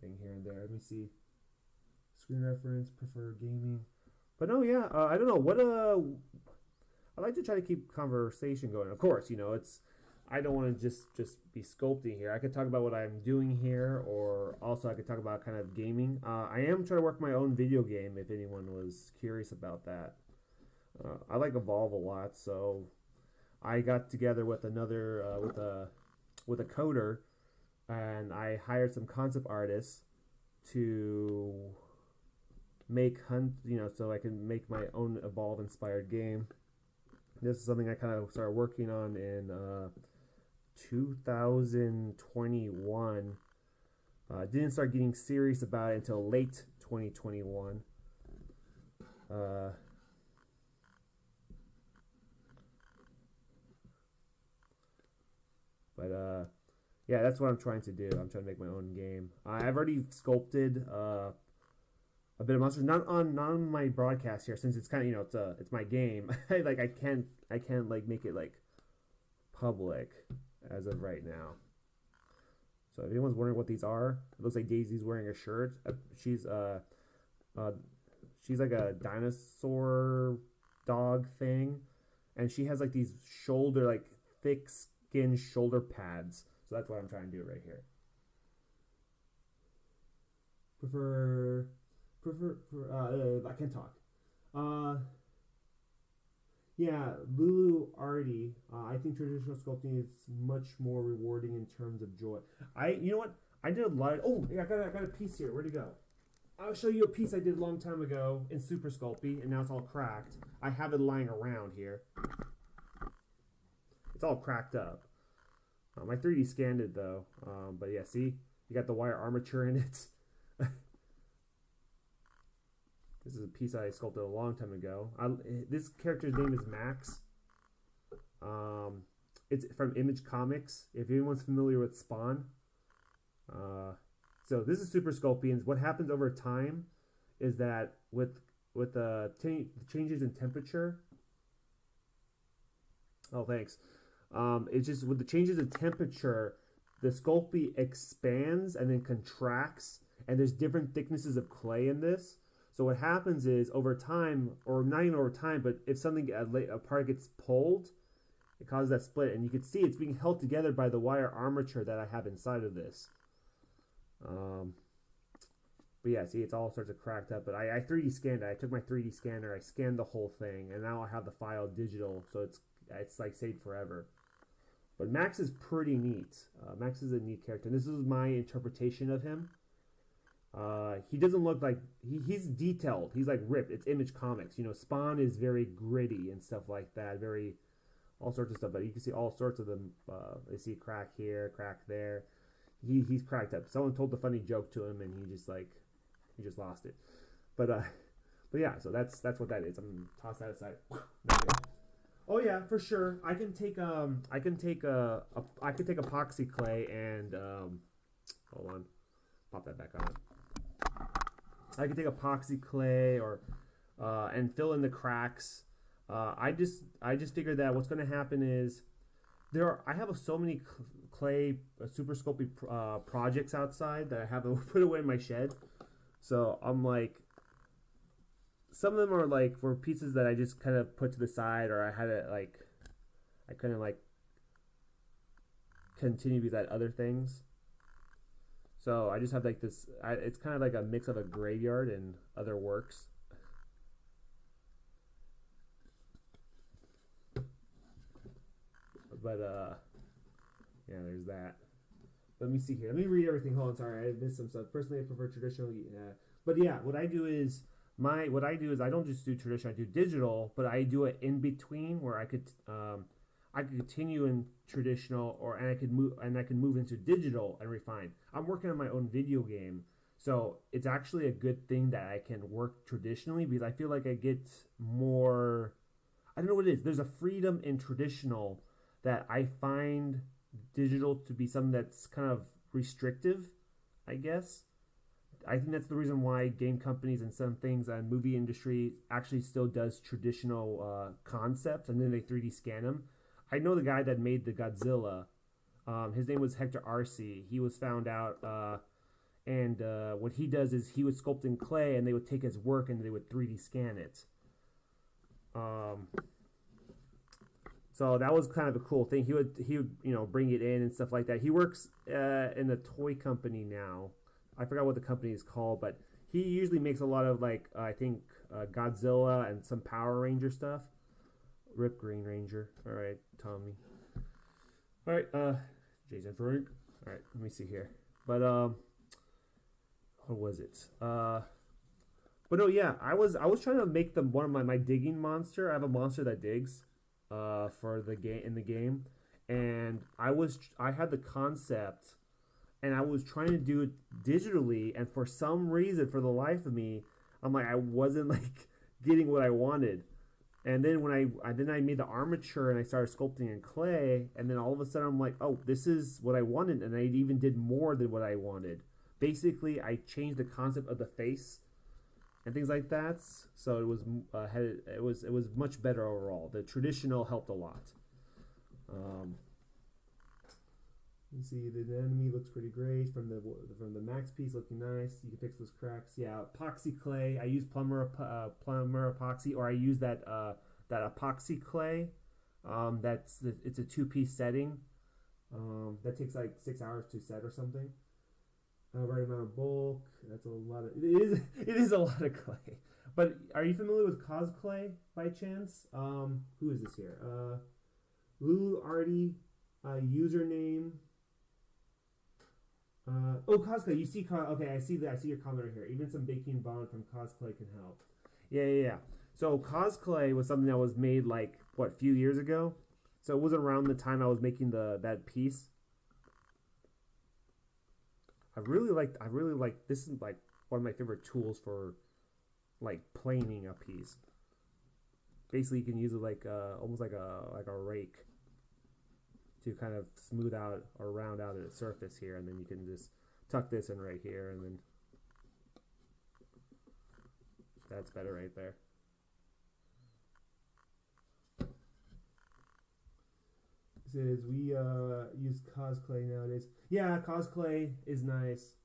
thing here and there. Let me see. Screen reference, prefer gaming. But no, yeah, I don't know. What I like to try to keep conversation going. Of course, you know, I don't want to just be sculpting here. I could talk about what I'm doing here, or also I could talk about kind of gaming. I am trying to work my own video game if anyone was curious about that. I like Evolve a lot, so I got together with another with a coder, and I hired some concept artists to make so I can make my own Evolve inspired game. This is something I kind of started working on in 2021. Didn't start getting serious about it until late 2021. Yeah, that's what I'm trying to do. I'm trying to make my own game. I've already sculpted a bit of monsters, not on my broadcast here, since it's kind of, it's my game. Like I can't like make it like public as of right now. So if anyone's wondering what these are, it looks like Daisy's wearing a shirt. She's like a dinosaur dog thing, and she has like these thick skin shoulder pads. So that's what I'm trying to do right here. I can't talk. Yeah, Lulu Artie. I think traditional sculpting is much more rewarding in terms of joy. You know what? I did a lot. Oh, yeah, I got a piece here. Where'd it go? I'll show you a piece I did a long time ago in Super Sculpey, and now it's all cracked. I have it lying around here. It's all cracked up. I 3D scanned it though. But yeah, see, you got the wire armature in it. This is a piece I sculpted a long time ago. This character's name is Max. It's from Image Comics. If anyone's familiar with Spawn. So this is Super Sculpions. What happens over time is that with the changes in temperature. Oh, thanks. It's just with the changes in temperature, the Sculpey expands and then contracts, and there's different thicknesses of clay in this. So what happens is over time, or not even over time, but if something a part gets pulled, it causes that split, and you can see it's being held together by the wire armature that I have inside of this. But yeah, see, it's all sorts of cracked up. But I 3D scanned it. I took my 3D scanner, I scanned the whole thing, and now I have the file digital, so it's like saved forever. But Max is pretty neat. Max is a neat character. And this is my interpretation of him. He doesn't look like he's detailed. He's like ripped. It's Image Comics. You know, Spawn is very gritty and stuff like that. Very all sorts of stuff. But you can see all sorts of them. They see crack here, crack there. He's cracked up. Someone told the funny joke to him, and he just lost it. But yeah. So that's what that is. I'm gonna toss that aside. Oh yeah, for sure. I can take epoxy clay and hold on, pop that back on. I can take epoxy clay or and fill in the cracks. I just figured that what's going to happen is I have so many clay super Sculpey projects outside that I have to put away in my shed. So I'm like, some of them are like for pieces that I just kind of put to the side, or I had it like I couldn't like continue because I had other things. So I just have like this. It's kind of like a mix of a graveyard and other works. But yeah, there's that. Let me see here. Let me read everything. Hold on, sorry, I missed some stuff. Personally, I prefer traditional. But yeah, what I do is I don't just do traditional. I do digital, but I do it in between where I could continue in traditional, and I could move into digital and refine. I'm working on my own video game, so it's actually a good thing that I can work traditionally because I feel like I get more. I don't know what it is. There's a freedom in traditional that I find digital to be something that's kind of restrictive, I guess. I think that's the reason why game companies and some things and movie industry actually still does traditional concepts, and then they 3D scan them. I know the guy that made the Godzilla. His name was Hector Arce. He was found out, and what he does is he would sculpt in clay, and they would take his work and they would 3D scan it. So that was kind of a cool thing. He would bring it in and stuff like that. He works in a toy company now. I forgot what the company is called, but he usually makes a lot of like I think Godzilla and some Power Ranger stuff. Rip Green Ranger. All right, Tommy. All right, Jason Frank. All right, let me see here. But what was it? But no, yeah, I was trying to make one of my digging monster. I have a monster that digs for the game, and I had the concept. And I was trying to do it digitally, and for some reason, for the life of me, I'm like I wasn't like getting what I wanted. And then when I made the armature and I started sculpting in clay, and then all of a sudden I'm like, oh, this is what I wanted, and I even did more than what I wanted. Basically, I changed the concept of the face and things like that, so it was much better overall. The traditional helped a lot. You see the enemy looks pretty great from the max piece, looking nice. You can fix those cracks. Yeah, epoxy clay. I use plumber epoxy, or I use that epoxy clay. It's a 2-piece setting. That takes like 6 hours to set or something. Right amount of bulk. That's a lot of. It is a lot of clay. But are you familiar with cosplay by chance? Who is this here? Lulu Artie, username. Cosplay. You see, okay, I see that. I see your comment right here. Even some baking bond from cosplay can help. Yeah. So cosplay was something that was made like a few years ago. So it wasn't around the time I was making that piece. I really like this is like one of my favorite tools for like planing a piece. Basically, you can use it like almost like a rake to kind of smooth out or round out a surface here, and then you can just tuck this in right here, and then that's better right there. says we use cosplay nowadays. Yeah, cosplay is nice.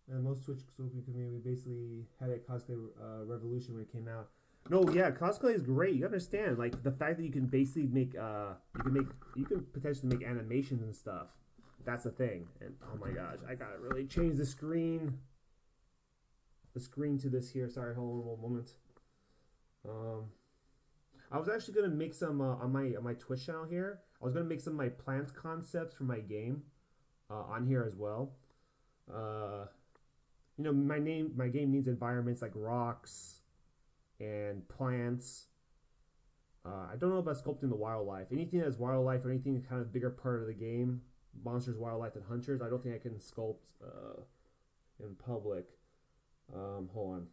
And most Twitch sculpting community, we basically had a cosplay revolution when it came out. No, yeah, cosplay is great. You understand, like the fact that you can basically make you can potentially make animations and stuff. That's the thing. And oh my gosh, I gotta really change the screen. The screen to this here. Sorry, hold on one moment. I was actually gonna make some on my Twitch channel here. I was gonna make some of my plant concepts for my game on here as well. You know, my game needs environments like rocks and plants. I don't know about sculpting the wildlife. Anything that's wildlife or anything kind of bigger part of the game, monsters, wildlife, and hunters, I don't think I can sculpt in public. Hold on.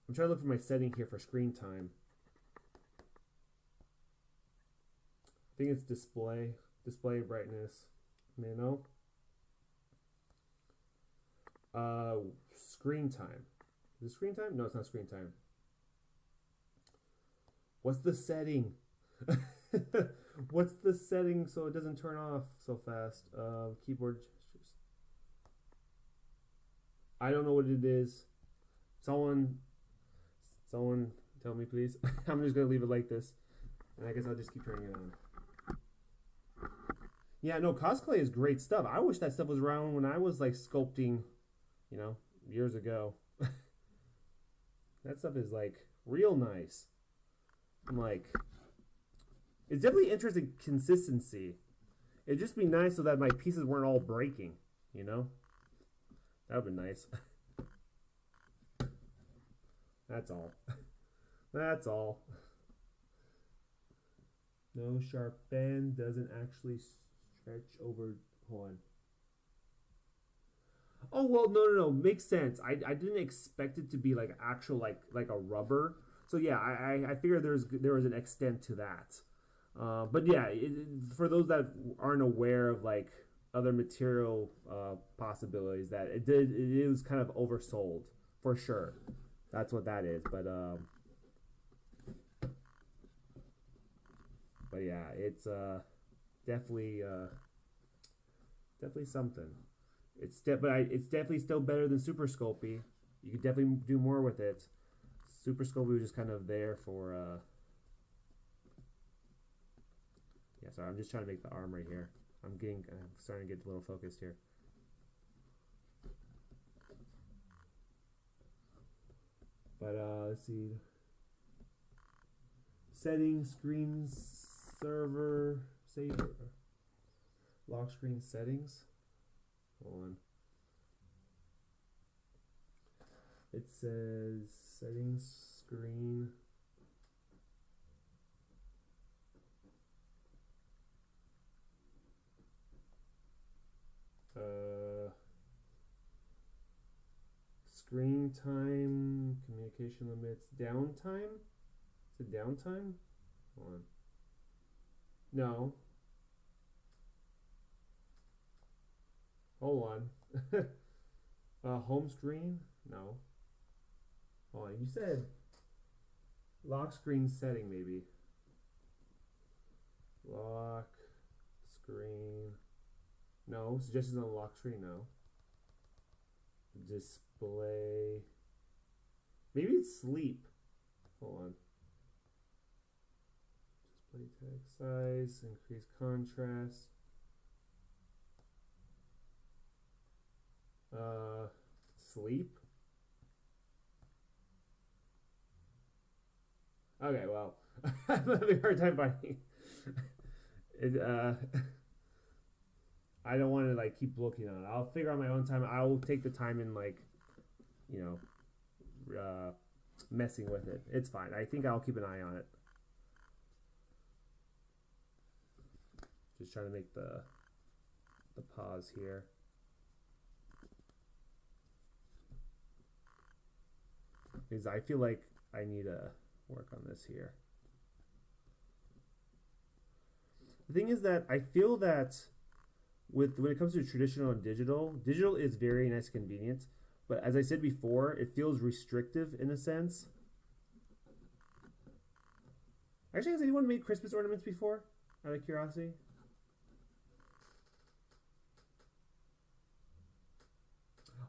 I'm trying to look for my setting here for screen time. I think it's display brightness. You know. Screen time. Is it screen time? No, it's not screen time. What's the setting? What's the setting so it doesn't turn off so fast? Keyboard gestures. I don't know what it is. Someone tell me, please. I'm just gonna leave it like this, and I guess I'll just keep turning it on. Yeah, no, cosplay is great stuff. I wish that stuff was around when I was like sculpting, you know, years ago. That stuff is like real nice. I'm like, it's definitely interesting consistency. It'd just be nice so that my pieces weren't all breaking, you know? That would be nice. That's all. That's all. No, sharp bend doesn't actually stretch over. Hold on. Oh, well, no. Makes sense. I didn't expect it to be like actual, like a rubber. So yeah, I figured there was an extent to that. But yeah, for those that aren't aware of like other material possibilities, that it was kind of oversold for sure. That's what that is. But yeah, it's definitely something. It's definitely still better than Super Sculpey. You could definitely do more with it. Super Sculpey was just kind of there for yeah, sorry, I'm just trying to make the arm right here. I'm starting to get a little focused here. But let's see. Settings, screen server, saver, lock screen settings. Hold on. It says settings, screen. Screen time, communication limits, downtime. Is it downtime? Hold on. No. Hold on. Home screen? No. Hold on. You said lock screen setting, maybe. Lock screen. No. Suggestions on lock screen? No. Display. Maybe it's sleep. Hold on. Display text size. Increase contrast. Sleep. Okay, well, I'm having a hard time finding it. I don't want to like keep looking on it. I'll figure out my own time. I will take the time and like, you know, messing with it. It's fine. I think I'll keep an eye on it. Just trying to make the pause here. Because I feel like I need to work on this here. The thing is that I feel that when it comes to traditional and digital is very nice and convenient. But as I said before, it feels restrictive in a sense. Actually, has anyone made Christmas ornaments before? out of curiosity?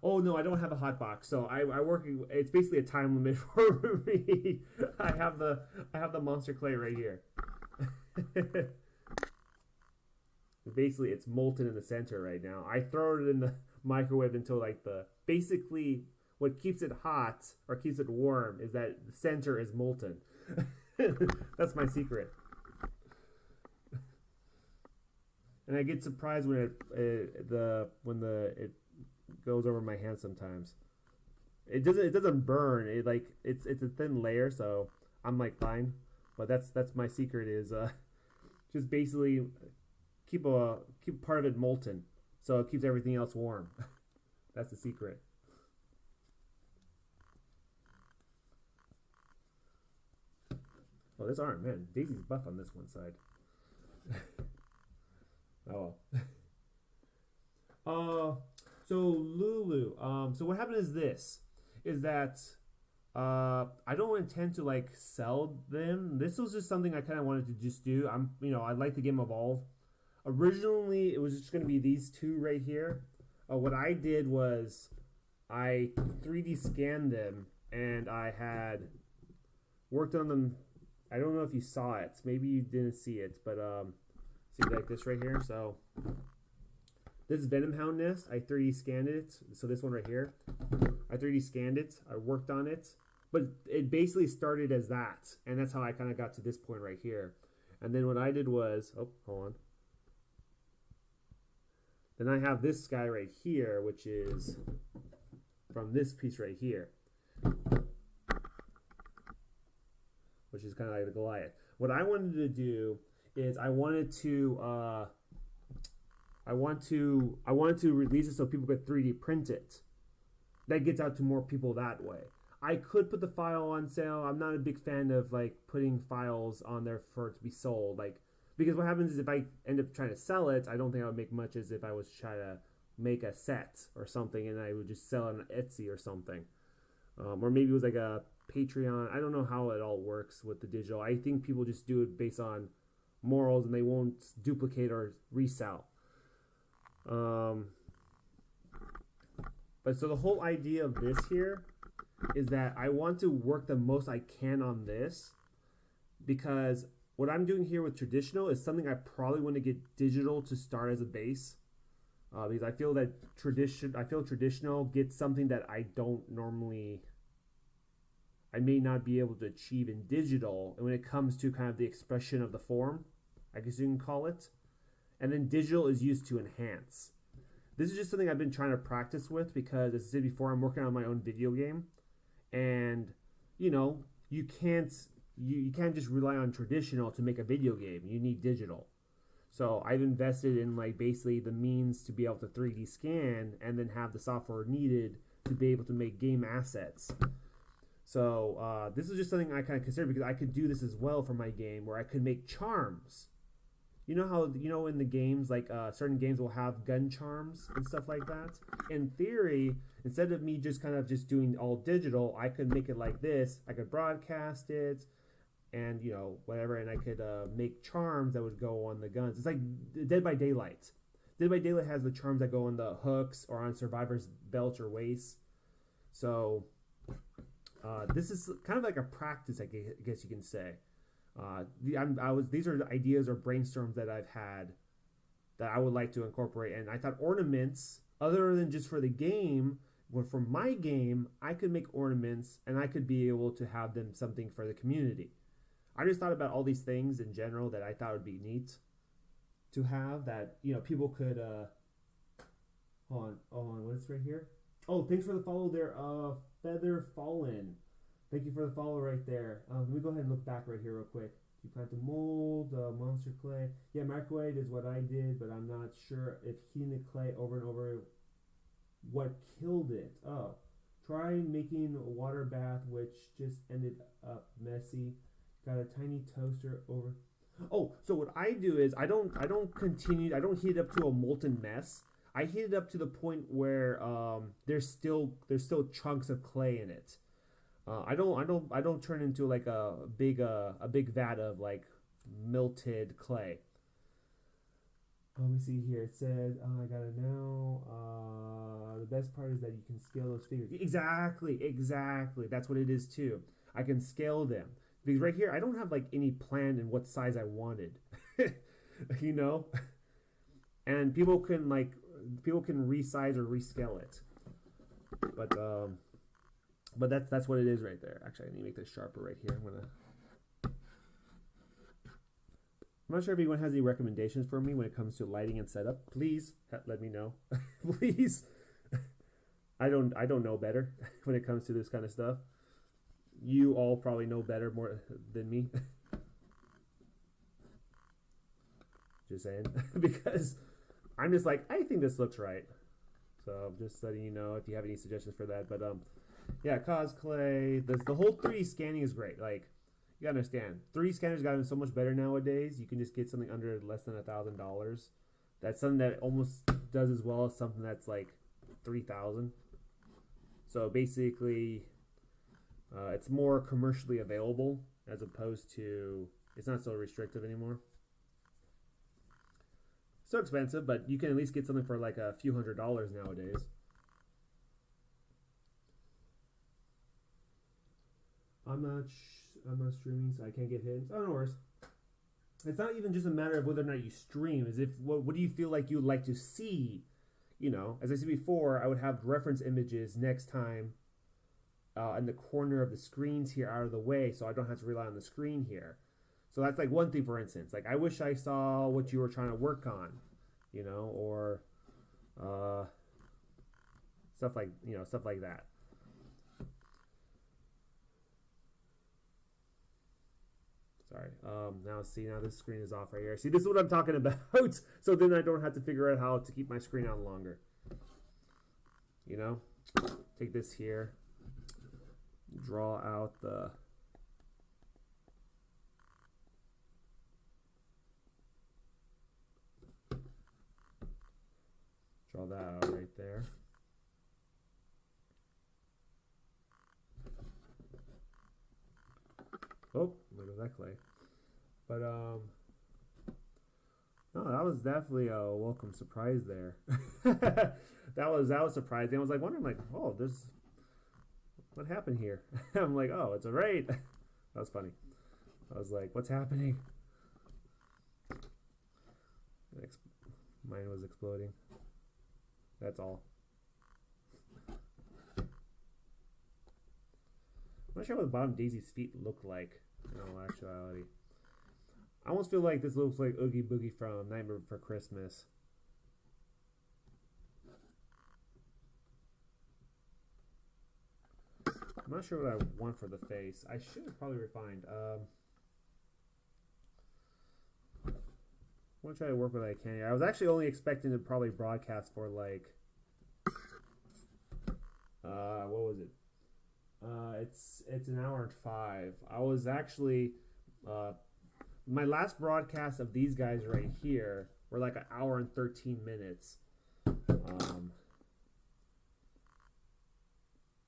Oh no, I don't have a hot box, so I work. It's basically a time limit for me. I have the monster clay right here. Basically, it's molten in the center right now. I throw it in the microwave until like basically what keeps it hot or keeps it warm is that the center is molten. That's my secret. And I get surprised when it goes over my hand sometimes. It doesn't burn. It's a thin layer, so I'm like fine. But that's my secret is just basically keep part of it molten, so it keeps everything else warm. That's the secret. Oh, this arm, man, Daisy's buff on this one side. Oh well. So Lulu. So what happened is that I don't intend to like sell them. This was just something I kind of wanted to just do. I like the game Evolve. Originally, it was just going to be these two right here. What I did was I 3D scanned them, and I had worked on them. I don't know if you saw it. Maybe you didn't see it, but see like this right here. So this Venom Hound nest, I 3D scanned it. So this one right here, I 3D scanned it. I worked on it, but it basically started as that, and that's how I kind of got to this point right here. And then what I did was, oh, hold on. Then I have this guy right here, which is from this piece right here, which is kind of like the Goliath. What I wanted to do is I wanted to release it so people could 3D print it. That gets out to more people that way. I could put the file on sale. I'm not a big fan of like putting files on there for it to be sold, because what happens is if I end up trying to sell it, I don't think I would make much as if I was trying to make a set or something and I would just sell it on Etsy or something. Or maybe it was like a Patreon. I don't know how it all works with the digital. I think people just do it based on morals and they won't duplicate or resell. But so the whole idea of this here is that I want to work the most I can on this, because what I'm doing here with traditional is something I probably want to get digital to start as a base, because I feel that traditional gets something that I may not be able to achieve in digital, and when it comes to kind of the expression of the form, I guess you can call it, and then digital is used to enhance. This is just something I've been trying to practice with because, as I said before, I'm working on my own video game, and you can't just rely on traditional to make a video game. You need digital. So I've invested in basically the means to be able to 3D scan and then have the software needed to be able to make game assets. So this is just something I kind of consider, because I could do this as well for my game, where I could make charms. You know how, in the games, certain games will have gun charms and stuff like that? In theory, instead of me just doing all digital, I could make it like this. I could broadcast it and, whatever, and I could make charms that would go on the guns. It's like Dead by Daylight. Dead by Daylight has the charms that go on the hooks or on survivors' belts or waists. So this is kind of like a practice, I guess you can say. These are the ideas or brainstorms that I've had that I would like to incorporate, and I thought ornaments, other than just for the game, for my game, I could make ornaments and I could be able to have them something for the community. I just thought about all these things in general that I thought would be neat to have, that people could hold on, what's right here? Oh, thanks for the follow there, Feather Fallen. Thank you for the follow right there. Let me go ahead and look back right here real quick. You plan to mold, monster clay. Yeah, microwave is what I did, but I'm not sure if heating the clay over and over what killed it. Oh, try making a water bath, which just ended up messy. Got a tiny toaster over. Oh, so what I do is I don't heat it up to a molten mess. I heat it up to the point where there's still chunks of clay in it. I don't turn into like a big vat of like melted clay. Let me see here. It said, I got it now. The best part is that you can scale those figures. Exactly, exactly. That's what it is too. I can scale them. Because right here, I don't have like any plan in what size I wanted. You know? And people can resize or rescale it. But that's what it is right there. Actually, I need to make this sharper right here. I'm not sure if anyone has any recommendations for me when it comes to lighting and setup. Please let me know. Please. I don't know better when it comes to this kind of stuff. You all probably know better more than me. Just saying. Because I'm just like, I think this looks right. So just letting you know if you have any suggestions for that. But yeah, cosplay. The whole 3D scanning is great. Like, you gotta understand, 3D scanners gotten so much better nowadays. You can just get something under less than $1,000. That's something that almost does as well as something that's like 3,000. So basically, it's more commercially available as opposed to, it's not so restrictive anymore. Still expensive, but you can at least get something for like a few $100s nowadays. I'm not streaming, so I can't get hits. Oh, no worries. It's not even just a matter of whether or not you stream. Is if what do you feel like you'd like to see? You know, as I said before, I would have reference images next time in the corner of the screens here out of the way, so I don't have to rely on the screen here. So that's like one thing, for instance. Like, I wish I saw what you were trying to work on, you know, or stuff like that. Sorry. Now this screen is off right here. See, this is what I'm talking about. So then I don't have to figure out how to keep my screen on longer. You know, take this here, draw out the. Draw that out right there. Oh, look at that clay. But no, that was definitely a welcome surprise there. that was surprising. I was like wondering, like, oh, what happened here? I'm like, oh, it's a raid. That was funny. I was like, what's happening? Mine was exploding. That's all. I'm not sure what bottom Daisy's feet look like in all actuality. I almost feel like this looks like Oogie Boogie from Nightmare Before Christmas. I'm not sure what I want for the face. I should have probably refined. I'm gonna try to work with what I can here. I was actually only expecting to probably broadcast for like what was it? It's an hour and 5. I was actually my last broadcast of these guys right here were like an hour and 13 minutes.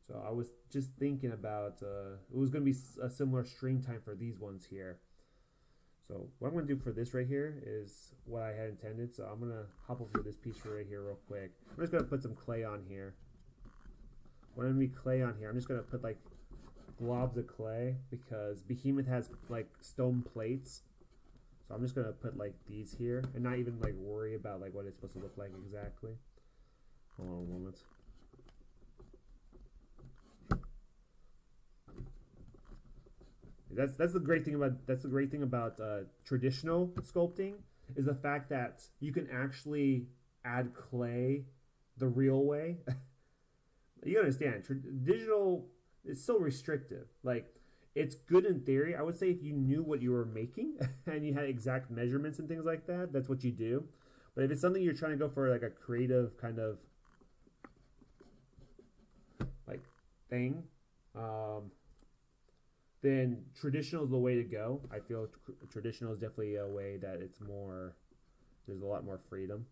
So I was just thinking about it was going to be a similar stream time for these ones here. So what I'm going to do for this right here is what I had intended. So I'm going to hop over this piece right here real quick. I'm just going to put some clay on here. When I'm going to be clay on here, I'm just going to put like globs of clay because Behemoth has like stone plates. So I'm just going to put like these here and not even like worry about like what it's supposed to look like exactly. Hold on a moment. That's the great thing about traditional sculpting is the fact that you can actually add clay the real way. You understand, digital is so restrictive. Like, it's good in theory. I would say if you knew what you were making and you had exact measurements and things like that, that's what you do. But if it's something you're trying to go for like a creative kind of like thing, then traditional is the way to go. I feel traditional is definitely a way that it's more, there's a lot more freedom.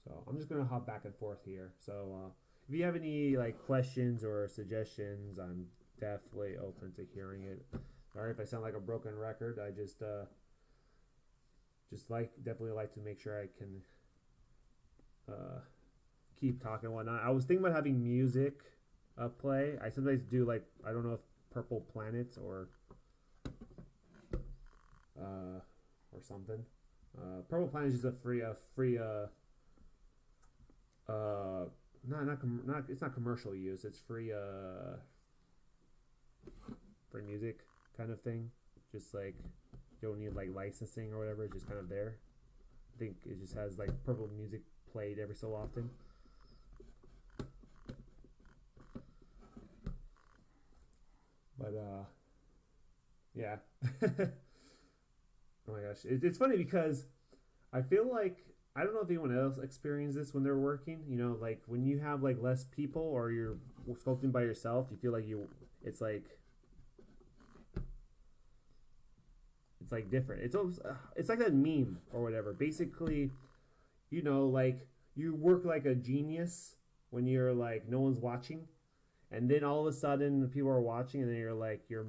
So I'm just going to hop back and forth here. So if you have any like questions or suggestions, I'm definitely open to hearing it. Sorry if I sound like a broken record. I just definitely like to make sure I can uh, keep talking and whatnot. I was thinking about having music play. I sometimes do like, I don't know if Purple Planets or something. Purple Planet is just a free not it's not commercial use. It's free music kind of thing. Just like you don't need like licensing or whatever. It's just kind of there. I think it just has like purple music played every so often. But yeah. Oh my gosh, it's funny because I feel like I don't know if anyone else experienced this when they're working. You know, like when you have like less people or you're sculpting by yourself, you feel like it's like different. It's almost it's like that meme or whatever. Basically, you know, like you work like a genius when you're like no one's watching, and then all of a sudden people are watching, and then you're like you're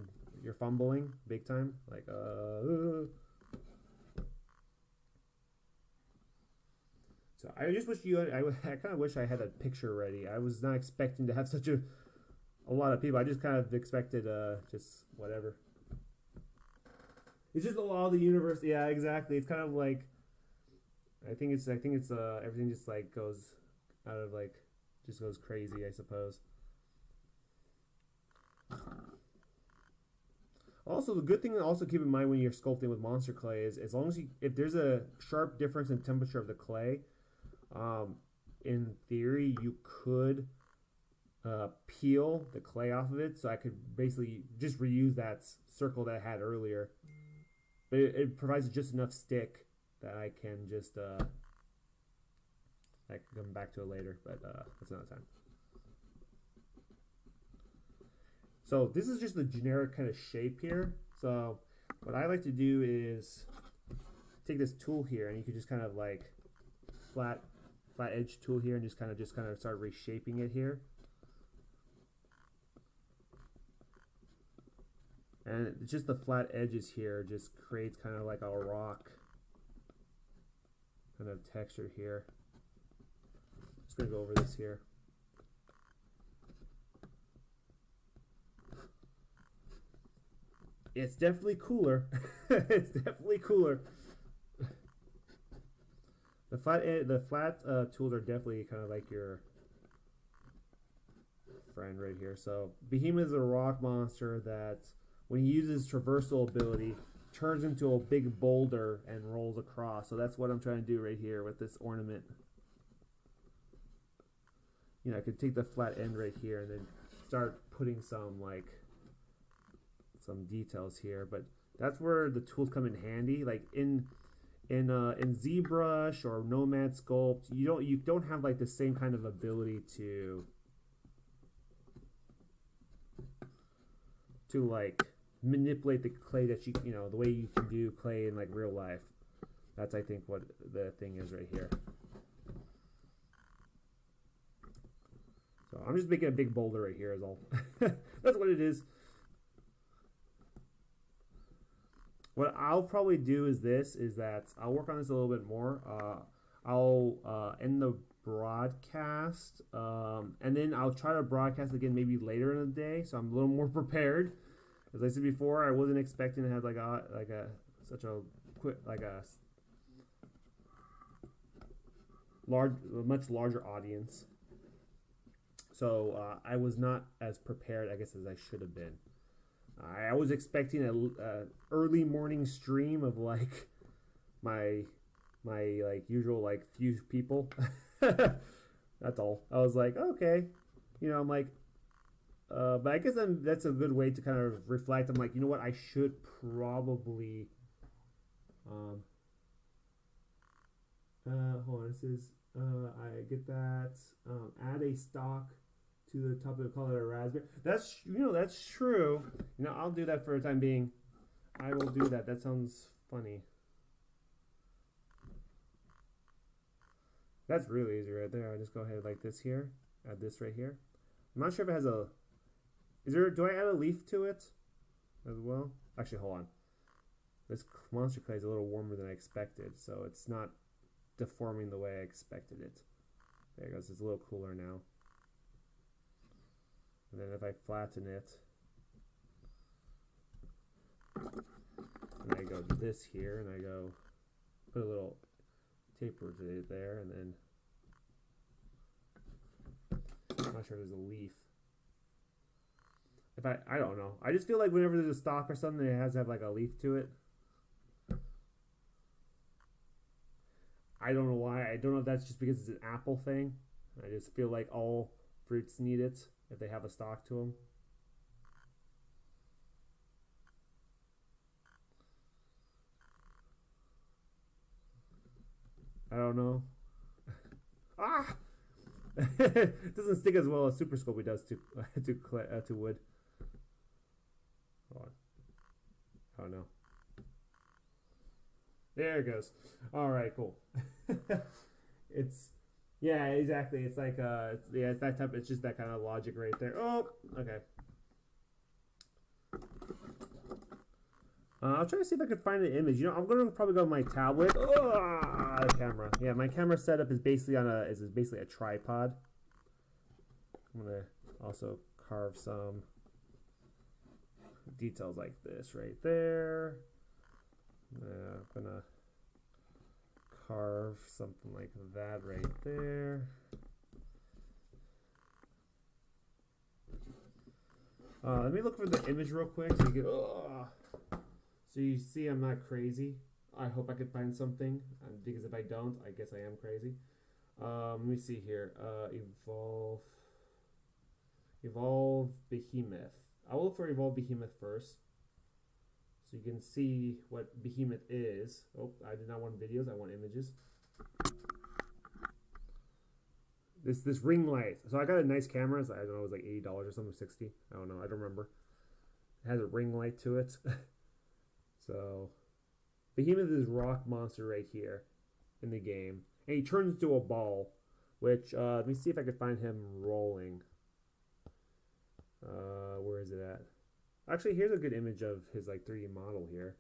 fumbling big time, like So I just wish I kind of wish I had a picture ready. I was not expecting to have such a lot of people. I just kind of expected just whatever. It's just the law of the universe. Yeah, exactly. It's kind of like I think it's everything just like goes out of like just goes crazy, I suppose. Also, the good thing to also keep in mind when you're sculpting with monster clay is as long as if there's a sharp difference in temperature of the clay, in theory you could peel the clay off of it, so I could basically just reuse that circle that I had earlier. But it provides just enough stick that I can just I can come back to it later, but that's another time. So this is just the generic kind of shape here. So what I like to do is take this tool here, and you can just kind of like flat edge tool here, and just kind of start reshaping it here. And just the flat edges here just creates kind of like a rock kind of texture here. Just gonna go over this here. It's definitely cooler. It's definitely cooler. The flat tools are definitely kind of like your friend right here. So Behemoth is a rock monster that, when he uses traversal ability, turns into a big boulder and rolls across. So that's what I'm trying to do right here with this ornament. You know, I could take the flat end right here and then start putting some details here, but that's where the tools come in handy. Like in Zbrush or Nomad Sculpt, you don't have like the same kind of ability to like manipulate the clay that you know the way you can do clay in like real life. That's I think what the thing is right here. So I'm just making a big boulder right here is all. That's what it is. What I'll probably do is that I'll work on this a little bit more. I'll end the broadcast, and then I'll try to broadcast again maybe later in the day, so I'm a little more prepared. As I said before, I wasn't expecting to have such a much larger audience. So I was not as prepared, I guess, as I should have been. I was expecting a early morning stream of like my like usual like few people. That's all. I was like, okay, you know, I'm like, but I guess that's a good way to kind of reflect. I'm like, you know what, I should probably hold on. This is I get that. Add a stock to the top of the color of raspberry. That's that's true. You know, I'll do that for the time being. I will do that. That sounds funny. That's really easy right there. I just go ahead like this here. Add this right here. I'm not sure if it has a. Do I add a leaf to it as well? Actually, hold on. This monster clay is a little warmer than I expected, so it's not deforming the way I expected it. There it goes. It's a little cooler now. And then if I flatten it, and I go this here, and I go put a little taper to it there, and then I'm not sure if there's a leaf. If I don't know. I just feel like whenever there's a stalk or something, it has to have like a leaf to it. I don't know why. I don't know if that's just because it's an apple thing. I just feel like all fruits need it if they have a stalk to them. I don't know. Ah! It doesn't stick as well as Super Sculpting does to wood. Hold on. Oh no. There it goes. All right, cool. It's yeah, exactly. It's like yeah, it's that type. It's just that kind of logic right there. Oh, okay. I'll try to see if I can find an image. You know, I'm gonna probably go with my tablet. Oh, the camera. Yeah, my camera setup is basically on is basically a tripod. I'm gonna also carve some details like this right there. I'm gonna carve something like that right there. Let me look for the image real quick so you get. So you see I'm not crazy. I hope I could find something, because if I don't, I guess I am crazy. Let me see here. Evolve Behemoth. I will look for Evolve Behemoth first, so you can see what Behemoth is. Oh, I did not want videos. I want images. This ring light. So I got a nice camera. So I don't know, it was like $80 or something, 60. I don't know. I don't remember. It has a ring light to it. So, Behemoth is rock monster right here in the game. And he turns into a ball, which, let me see if I can find him rolling. Where is it at? Actually, here's a good image of his, like, 3D model here.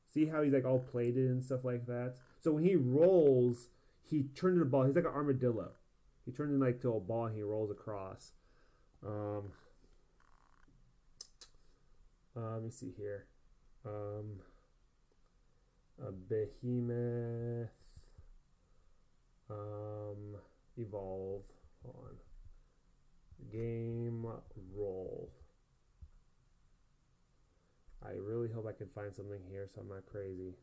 See how he's, like, all plated and stuff like that? So when he rolls, he turns into a ball. He's like an armadillo. He turns into, like, to a ball and he rolls across. Let me see here. A Behemoth. Evolve. Hold on. Game roll. I really hope I can find something here so I'm not crazy.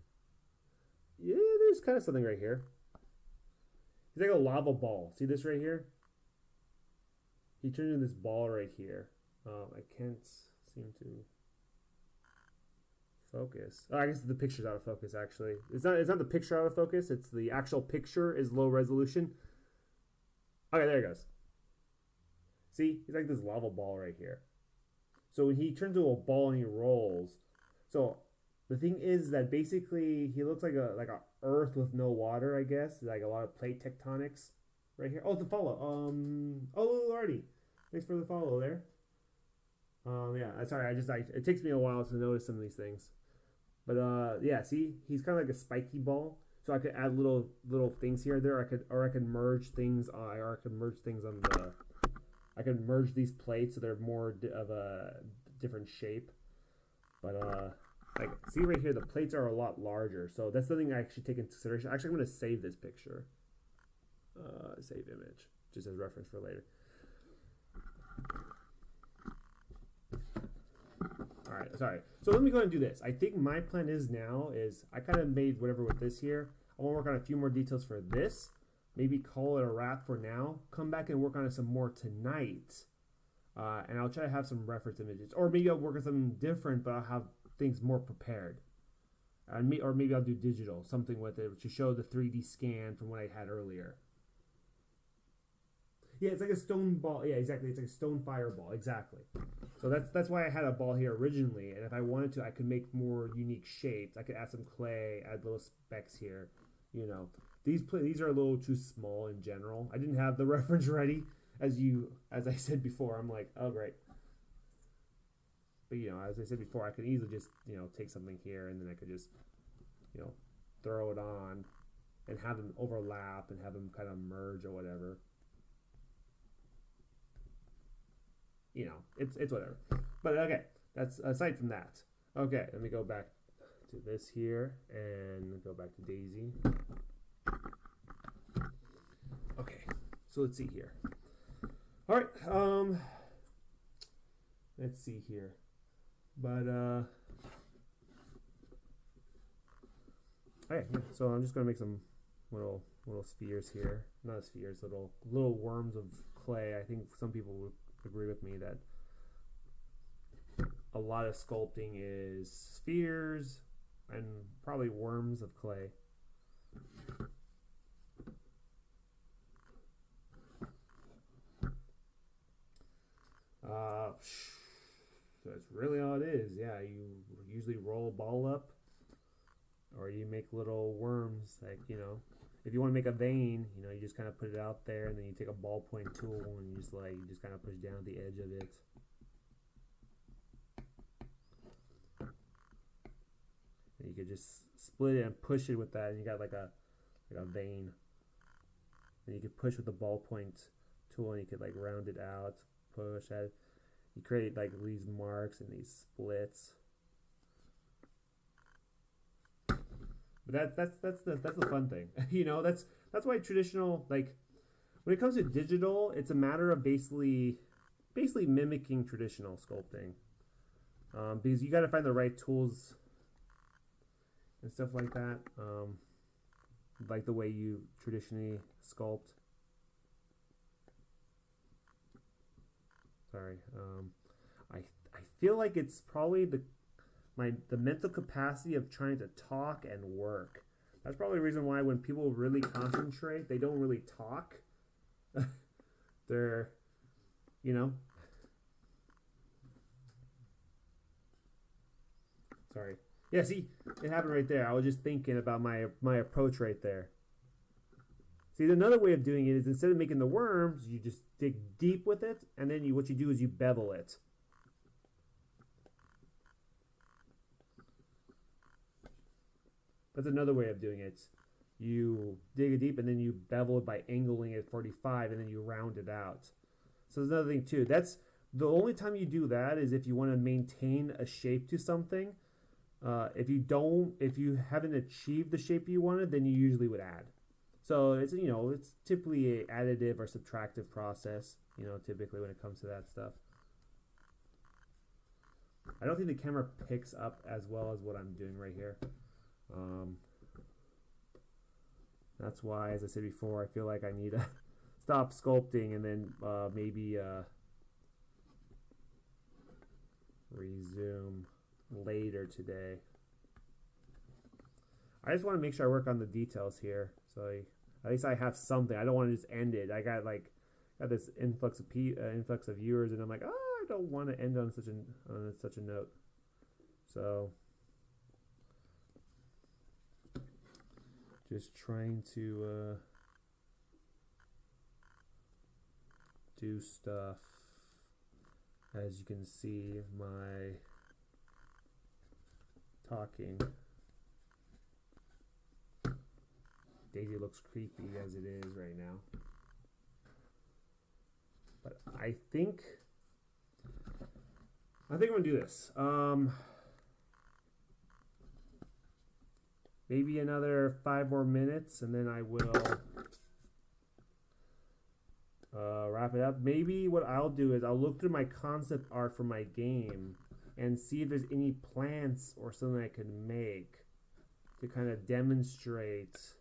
Yeah, there's kind of something right here. He's like a lava ball. See this right here? He turned into this ball right here. I can't seem to focus. Oh, I guess the picture's out of focus actually. It's not the picture out of focus, it's the actual picture is low resolution. Okay, there it goes. See? He's like this lava ball right here. So when he turns into a ball and he rolls. So the thing is that basically he looks like a earth with no water, I guess. Like a lot of plate tectonics right here. Oh, the follow. Oh, Artie. Thanks for the follow there. Yeah, sorry, it takes me a while to notice some of these things. But yeah, see, he's kind of like a spiky ball. So I could add little things here or there. I could merge things. I could merge these plates so they're more of a different shape. But like, see right here, the plates are a lot larger. So that's the thing I actually take into consideration. Actually, I'm going to save this picture. Save image, just as reference for later. Alright, sorry. So let me go ahead and do this. I think my plan is I kind of made whatever with this here. I want to work on a few more details for this. Maybe call it a wrap for now. Come back and work on it some more tonight. And I'll try to have some reference images. Or maybe I'll work on something different, but I'll have things more prepared. Or maybe I'll do digital, something with it to show the 3D scan from what I had earlier. Yeah, it's like a stone ball. Yeah, exactly. It's like a stone fireball. Exactly. So that's why I had a ball here originally. And if I wanted to, I could make more unique shapes. I could add some clay, add little specks here. You know, these are a little too small in general. I didn't have the reference ready. as I said before, I'm like, oh great. But you know, as I said before, I could easily just, you know, take something here and then I could just, you know, throw it on and have them overlap and have them kind of merge or whatever. You know, it's whatever. But okay, that's aside from that. Okay, let me go back to this here and go back to Daisy. Okay, so let's see here. All right, let's see here. But okay, yeah, so I'm just gonna make some little spheres here. Not spheres, little worms of clay. I think some people would agree with me that a lot of sculpting is spheres and probably worms of clay. That's really all it is. Yeah, you usually roll a ball up or you make little worms, like, you know, if you want to make a vein, you know, you just kind of put it out there and then you take a ballpoint tool and you just kind of push down the edge of it. And you could just split it and push it with that and you got like a vein. And you could push with the ballpoint tool and you could like round it out, push at it. You create like these marks and these splits. But that's the fun thing. You know, that's why traditional, like when it comes to digital, it's a matter of basically mimicking traditional sculpting. Because you got to find the right tools and stuff like that. Like the way you traditionally sculpt. Sorry. I feel like it's probably the mental capacity of trying to talk and work. That's probably the reason why when people really concentrate, they don't really talk. They're, you know. Sorry. Yeah, see, it happened right there. I was just thinking about my approach right there. See, another way of doing it is instead of making the worms, you just dig deep with it, and then what you do is you bevel it. That's another way of doing it. You dig it deep, and then you bevel it by angling it 45, and then you round it out. So there's another thing too. That's the only time you do that is if you want to maintain a shape to something. If you haven't achieved the shape you wanted, then you usually would add. So it's, you know, it's typically an additive or subtractive process, you know, typically when it comes to that stuff. I don't think the camera picks up as well as what I'm doing right here. That's why, as I said before, I feel like I need to stop sculpting and then maybe resume later today. I just want to make sure I work on the details here, so at least I have something. I don't want to just end it. I got this influx of viewers, and I'm like, oh, I don't want to end on such a note. So just trying to do stuff. As you can see, my talking. Daisy looks creepy as it is right now. But I think I'm gonna do this. Maybe another 5 more minutes and then I will wrap it up. Maybe what I'll do is I'll look through my concept art for my game and see if there's any plants or something I can make to kind of demonstrate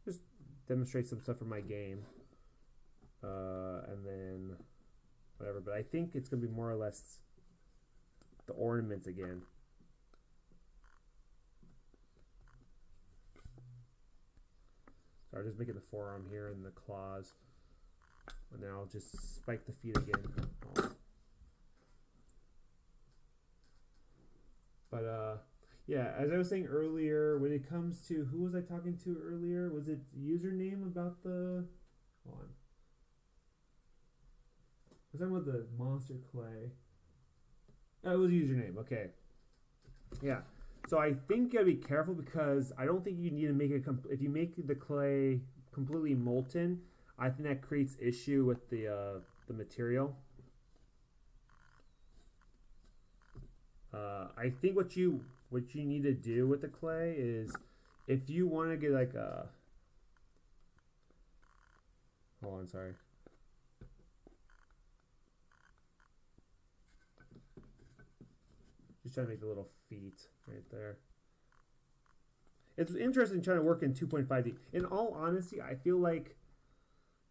just demonstrate some stuff for my game, and then whatever. But I think it's gonna be more or less the ornaments again. So I'm just making the forearm here and the claws, and then I'll just spike the feet again. But yeah, Yeah, as I was saying earlier, when it comes to who was I talking to earlier? Was it username about the? Hold on. I was talking about the monster clay. Oh, it was username. Okay. Yeah. So I think you gotta be careful because I don't think you need to make it. If you make the clay completely molten, I think that creates issue with the material. I think what you need to do with the clay is if you want to get like a. Hold on, sorry. Just trying to make the little feet right there. It's interesting trying to work in 2.5D. In all honesty, I feel like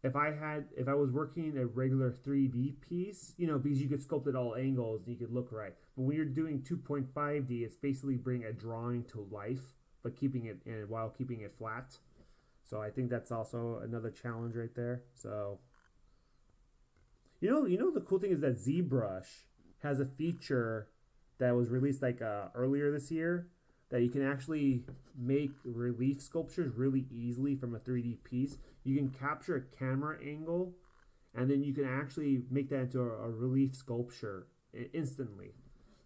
if I was working a regular 3D piece, you know, because you could sculpt at all angles and you could look right. But when you're doing 2.5D, it's basically bringing a drawing to life, but keeping it in while keeping it flat. So I think that's also another challenge right there. So you know the cool thing is that Zbrush has a feature that was released like earlier this year that you can actually make relief sculptures really easily from a 3D piece. You can capture a camera angle and then you can actually make that into a relief sculpture instantly.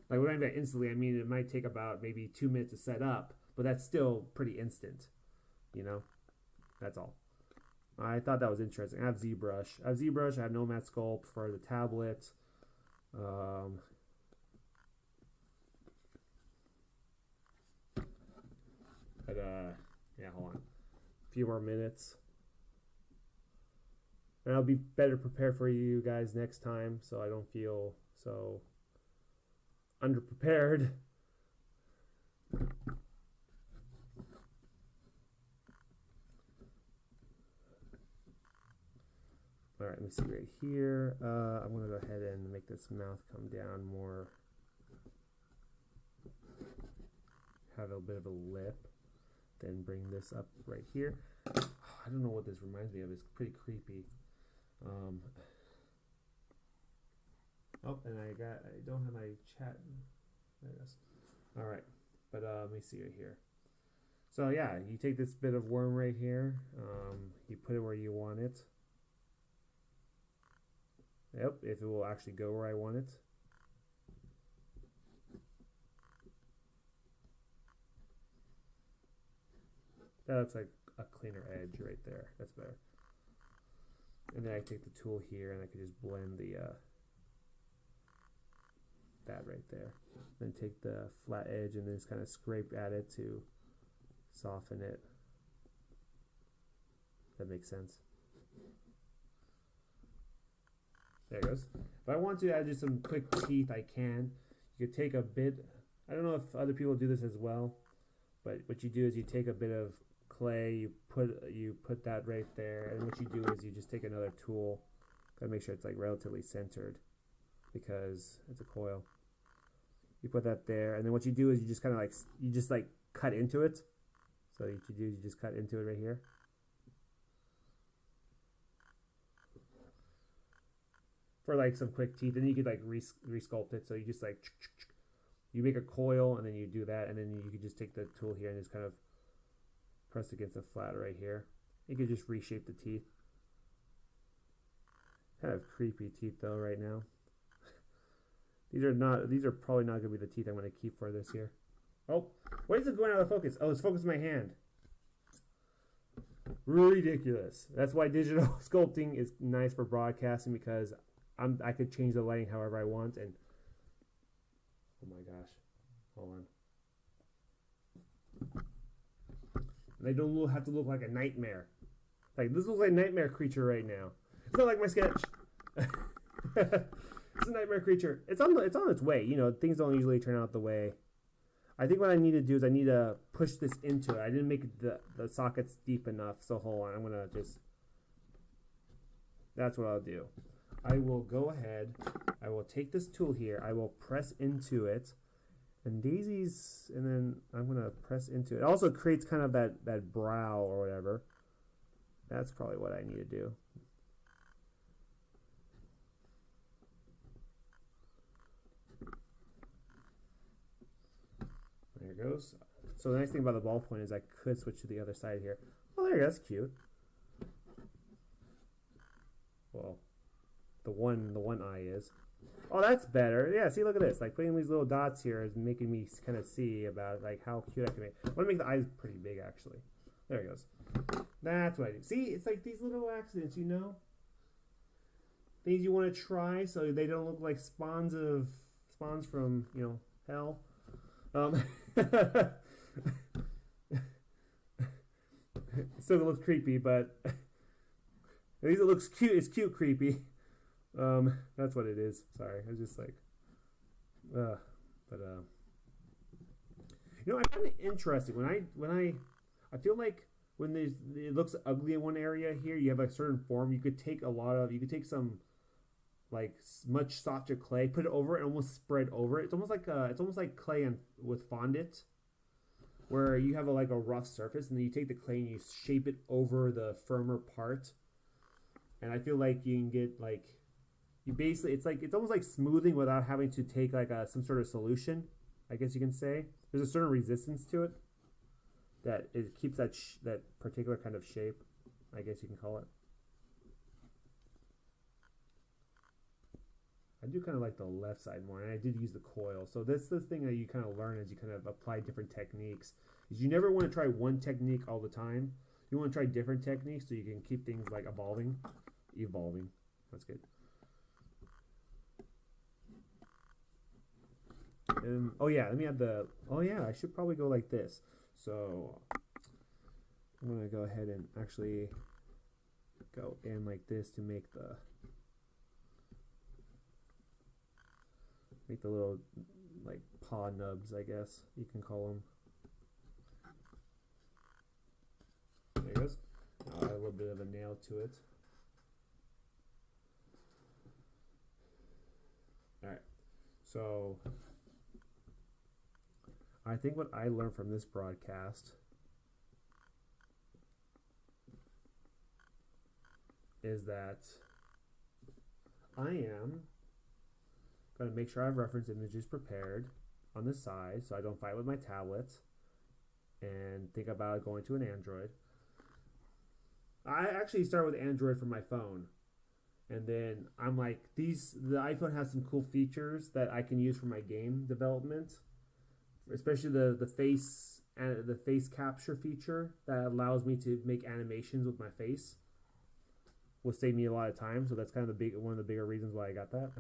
Like when I mean instantly, I mean it might take about maybe 2 minutes to set up, but that's still pretty instant, you know? That's all. I thought that was interesting. I have ZBrush. I have Nomad Sculpt for the tablet. Yeah, hold on. A few more minutes. And I'll be better prepared for you guys next time so I don't feel so underprepared. All right, let me see right here. I'm going to go ahead and make this mouth come down more. Have a bit of a lip. Then bring this up right here. I don't know what this reminds me of. It's pretty creepy. Oh, and I don't have my chat. There it is. All right, but let me see right here. So yeah, you take this bit of worm right here. You put it where you want it. Yep, if it will actually go where I want it. That looks like a cleaner edge right there. That's better. And then I take the tool here and I can just blend the that right there. Then take the flat edge and then just kind of scrape at it to soften it. That makes sense. There it goes. If I want to add just some quick teeth, I can. You could take a bit. I don't know if other people do this as well, but what you do is you take a bit of clay, you put that right there, and what you do is you just take another tool. Gotta make sure it's like relatively centered because it's a coil. You put that there, and then what you do is you just kind of like cut into it. So what you do is you just cut into it right here. For like some quick teeth, and you could like resculpt it. So you just like you make a coil, and then you do that, and then you could just take the tool here and just kind of press against the flat right here. You could just reshape the teeth. Kind of creepy teeth though right now. These are probably not gonna be the teeth I'm gonna keep for this here. Oh, why is it going out of focus? Oh, it's focused my hand. Ridiculous. That's why digital sculpting is nice for broadcasting, because I could change the lighting however I want. And oh my gosh, hold on. And they don't have to look like a nightmare. Like this looks like a nightmare creature right now. It's not like my sketch. It's a nightmare creature. It's on its way. You know, things don't usually turn out the way. I think what I need to do is I need to push this into it. I didn't make the sockets deep enough. So hold on, I'm gonna just. That's what I'll do. I will go ahead. I will take this tool here. I will press into it. And Daisy's, and then I'm gonna press into it. It also creates kind of that brow or whatever. That's probably what I need to do. There you it goes. So the nice thing about the ballpoint is I could switch to the other side here. Oh, there you go. That's cute. Well, the one eye is. Oh, that's better. Yeah, see, look at this. Like putting these little dots here is making me kind of see about like how cute I can make. I want to make the eyes pretty big, actually. There it goes. That's what I do. See, it's like these little accidents, you know? Things you want to try so they don't look like spawns from, you know, hell. Still looks creepy, but at least it looks cute. It's cute creepy. That's what it is. Sorry, I was just like, you know, I find it interesting when I feel like when it looks ugly in one area here, you have a certain form. You could take some like much softer clay, put it over it, and almost spread over it. It's almost like clay with fondant, where you have like a rough surface, and then you take the clay and you shape it over the firmer part. And I feel like you can get like, you basically, it's almost like smoothing without having to take like some sort of solution, I guess you can say. There's a certain resistance to it that it keeps that particular kind of shape, I guess you can call it. I do kind of like the left side more, and I did use the coil. So that's the thing that you kind of learn as you kind of apply different techniques, is you never want to try one technique all the time. You want to try different techniques so you can keep things like evolving. That's good. Oh yeah, let me add oh yeah, I should probably go like this. So I'm going to go ahead and actually go in like this to make the little like paw nubs, I guess you can call them. There it goes. I'll add a little bit of a nail to it. Alright, so I think what I learned from this broadcast is that I am going to make sure I have reference images prepared on the side so I don't fight with my tablet and think about going to an Android. I actually started with Android for my phone, and then I'm like, the iPhone has some cool features that I can use for my game development, especially the face capture feature that allows me to make animations with my face. Will save me a lot of time, so that's kind of one of the bigger reasons why I got that.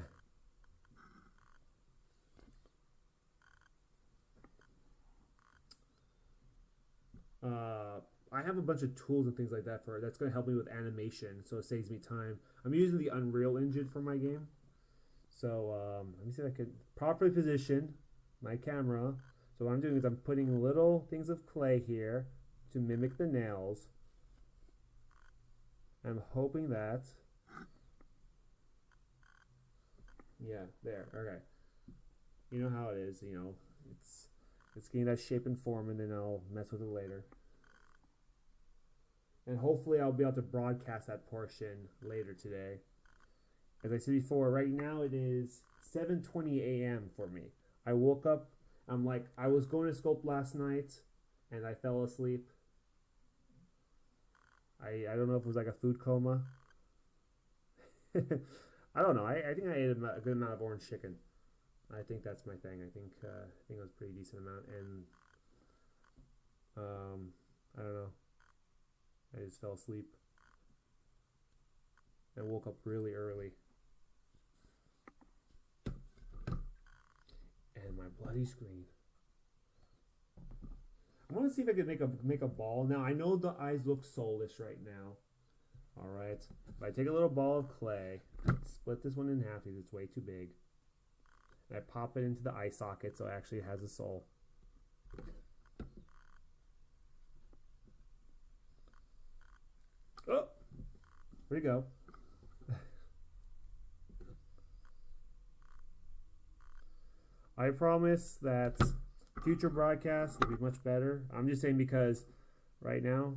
I have a bunch of tools and things like that that's going to help me with animation, so it saves me time. I'm using the Unreal Engine for my game, so let me see if I can properly position my camera. So what I'm doing is I'm putting little things of clay here to mimic the nails. I'm hoping that, yeah, there, okay. You know how it is, you know, it's getting that shape and form, and then I'll mess with it later. And hopefully I'll be able to broadcast that portion later today. As I said before, right now it is 7:20 a.m. for me. I woke up, I'm like, I was going to sculpt last night, and I fell asleep. I don't know if it was like a food coma. I don't know. I think I ate a good amount of orange chicken. I think that's my thing. I think it was a pretty decent amount, and I don't know. I just fell asleep and woke up really early. And my bloody screen. I want to see if I can make a ball. Now I know the eyes look soulless right now. All right, if I take a little ball of clay, split this one in half because it's way too big, and I pop it into the eye socket so it actually has a soul. Oh, where'd it go? I promise that future broadcasts will be much better. I'm just saying because right now,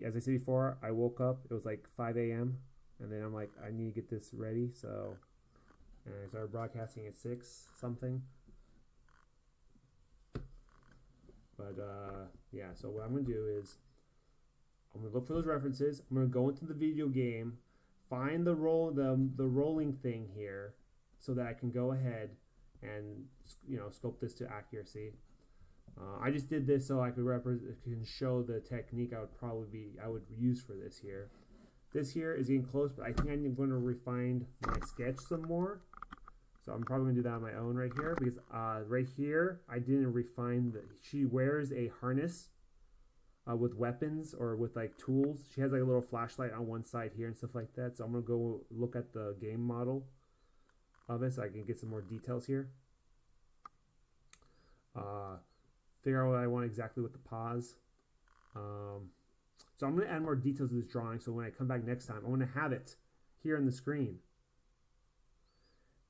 as I said before, I woke up. It was like 5 a.m. and then I'm like, I need to get this ready. So, and I started broadcasting at 6 something. But yeah, so what I'm going to do is I'm going to look for those references. I'm going to go into the video game, find the rolling thing here so that I can go ahead and, you know, sculpt this to accuracy. I just did this so I could can show the technique I would use for this here. This here is getting close, but I think I'm going to refine my sketch some more. So I'm probably going to do that on my own right here, because right here I didn't refine she wears a harness with weapons or with like tools. She has like a little flashlight on one side here and stuff like that. So I'm going to go look at the game model of it so I can get some more details here. Figure out what I want exactly with the paws. So I'm going to add more details to this drawing, so when I come back next time, I want to have it here on the screen.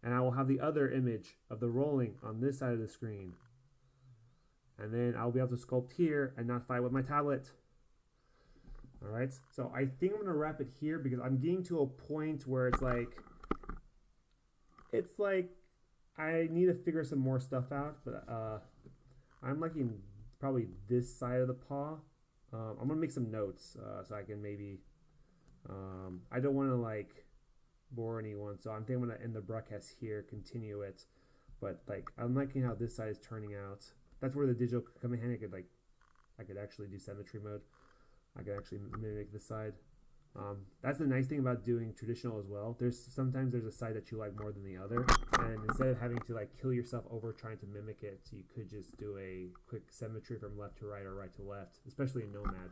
And I will have the other image of the rolling on this side of the screen. And then I'll be able to sculpt here and not fight with my tablet. Alright, so I think I'm going to wrap it here because I'm getting to a point where it's like I need to figure some more stuff out, but I'm liking probably this side of the paw. I'm going to make some notes so I can maybe, I don't want to like bore anyone, so I'm thinking I'm going to end the broadcast here, continue it, but like I'm liking how this side is turning out. That's where the digital could come in handy. I could actually do symmetry mode. I could actually mimic this side. That's the nice thing about doing traditional as well. Sometimes there's a side that you like more than the other, and instead of having to like kill yourself over trying to mimic it, you could just do a quick symmetry from left to right or right to left, especially in Nomad.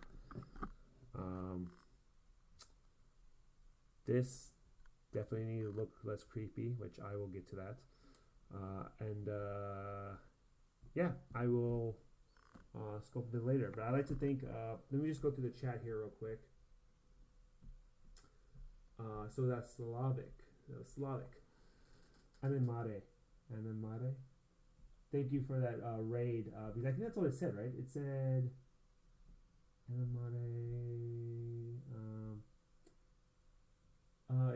This definitely needs to look less creepy, which I will get to that. Yeah, I will sculpt it later. But I like to think, let me just go through the chat here real quick. So that's Slavic. Mare. Thank you for that raid. Because I think that's what it said, right? It said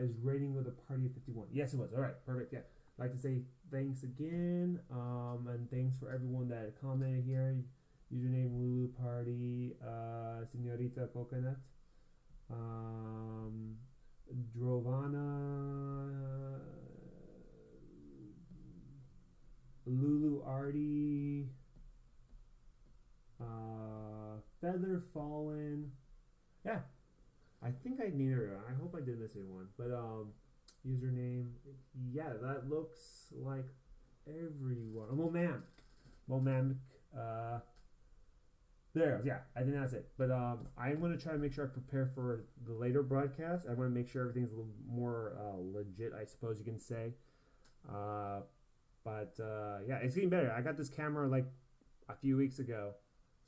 is raiding with a party of 51. Yes, it was. All right, perfect. Yeah, I'd like to say thanks again, and thanks for everyone that commented here. Username Lulu Party, Senorita Coconut, Drovana, Lulu Artie, Feather Fallen. Yeah, I think I named her. I hope I didn't miss anyone. But username, yeah, that looks like everyone. Momam, there, yeah, I think that's it. But I'm going to try to make sure I prepare for the later broadcast. I want to make sure everything's a little more legit, I suppose you can say. Yeah, it's getting better. I got this camera like a few weeks ago,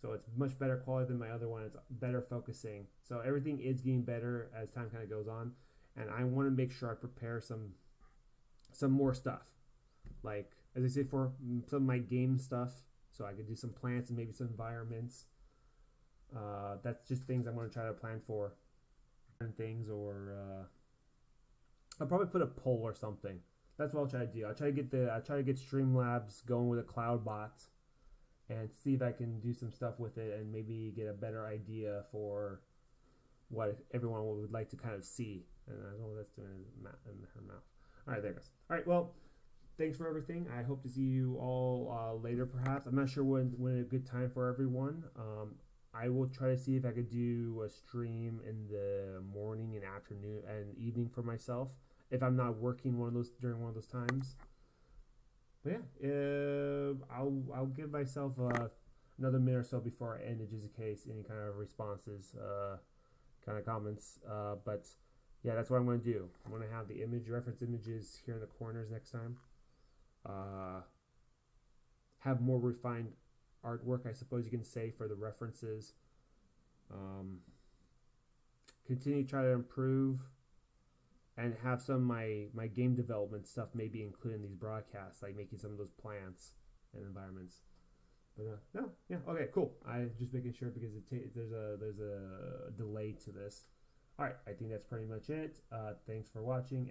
so it's much better quality than my other one. It's better focusing. So everything is getting better as time kind of goes on. And I want to make sure I prepare some more stuff. Like, as I say, for some of my game stuff. So I could do some plants and maybe some environments. That's just things I'm going to try to plan for. And things, or I'll probably put a poll or something. That's what I'll try to do. I'll try to get Streamlabs going with a cloud bot and see if I can do some stuff with it and maybe get a better idea for what everyone would like to kind of see. And I don't know what that's doing in her mouth. All right, there it goes. All right, well, thanks for everything. I hope to see you all later, perhaps. I'm not sure when a good time for everyone. I will try to see if I could do a stream in the morning and afternoon and evening for myself, if I'm not working during one of those times. But yeah, I'll give myself another minute or so before I end it, just in case any kind of responses, kind of comments. But yeah, that's what I'm going to do. I'm going to have the reference images here in the corners next time. Have more refined artwork, I suppose you can say, for the references. Continue to try to improve and have some of my game development stuff maybe included in these broadcasts, like making some of those plants and environments. But no, yeah, okay, cool. I just making sure because there's a delay to this. All right, I think that's pretty much it. Thanks for watching.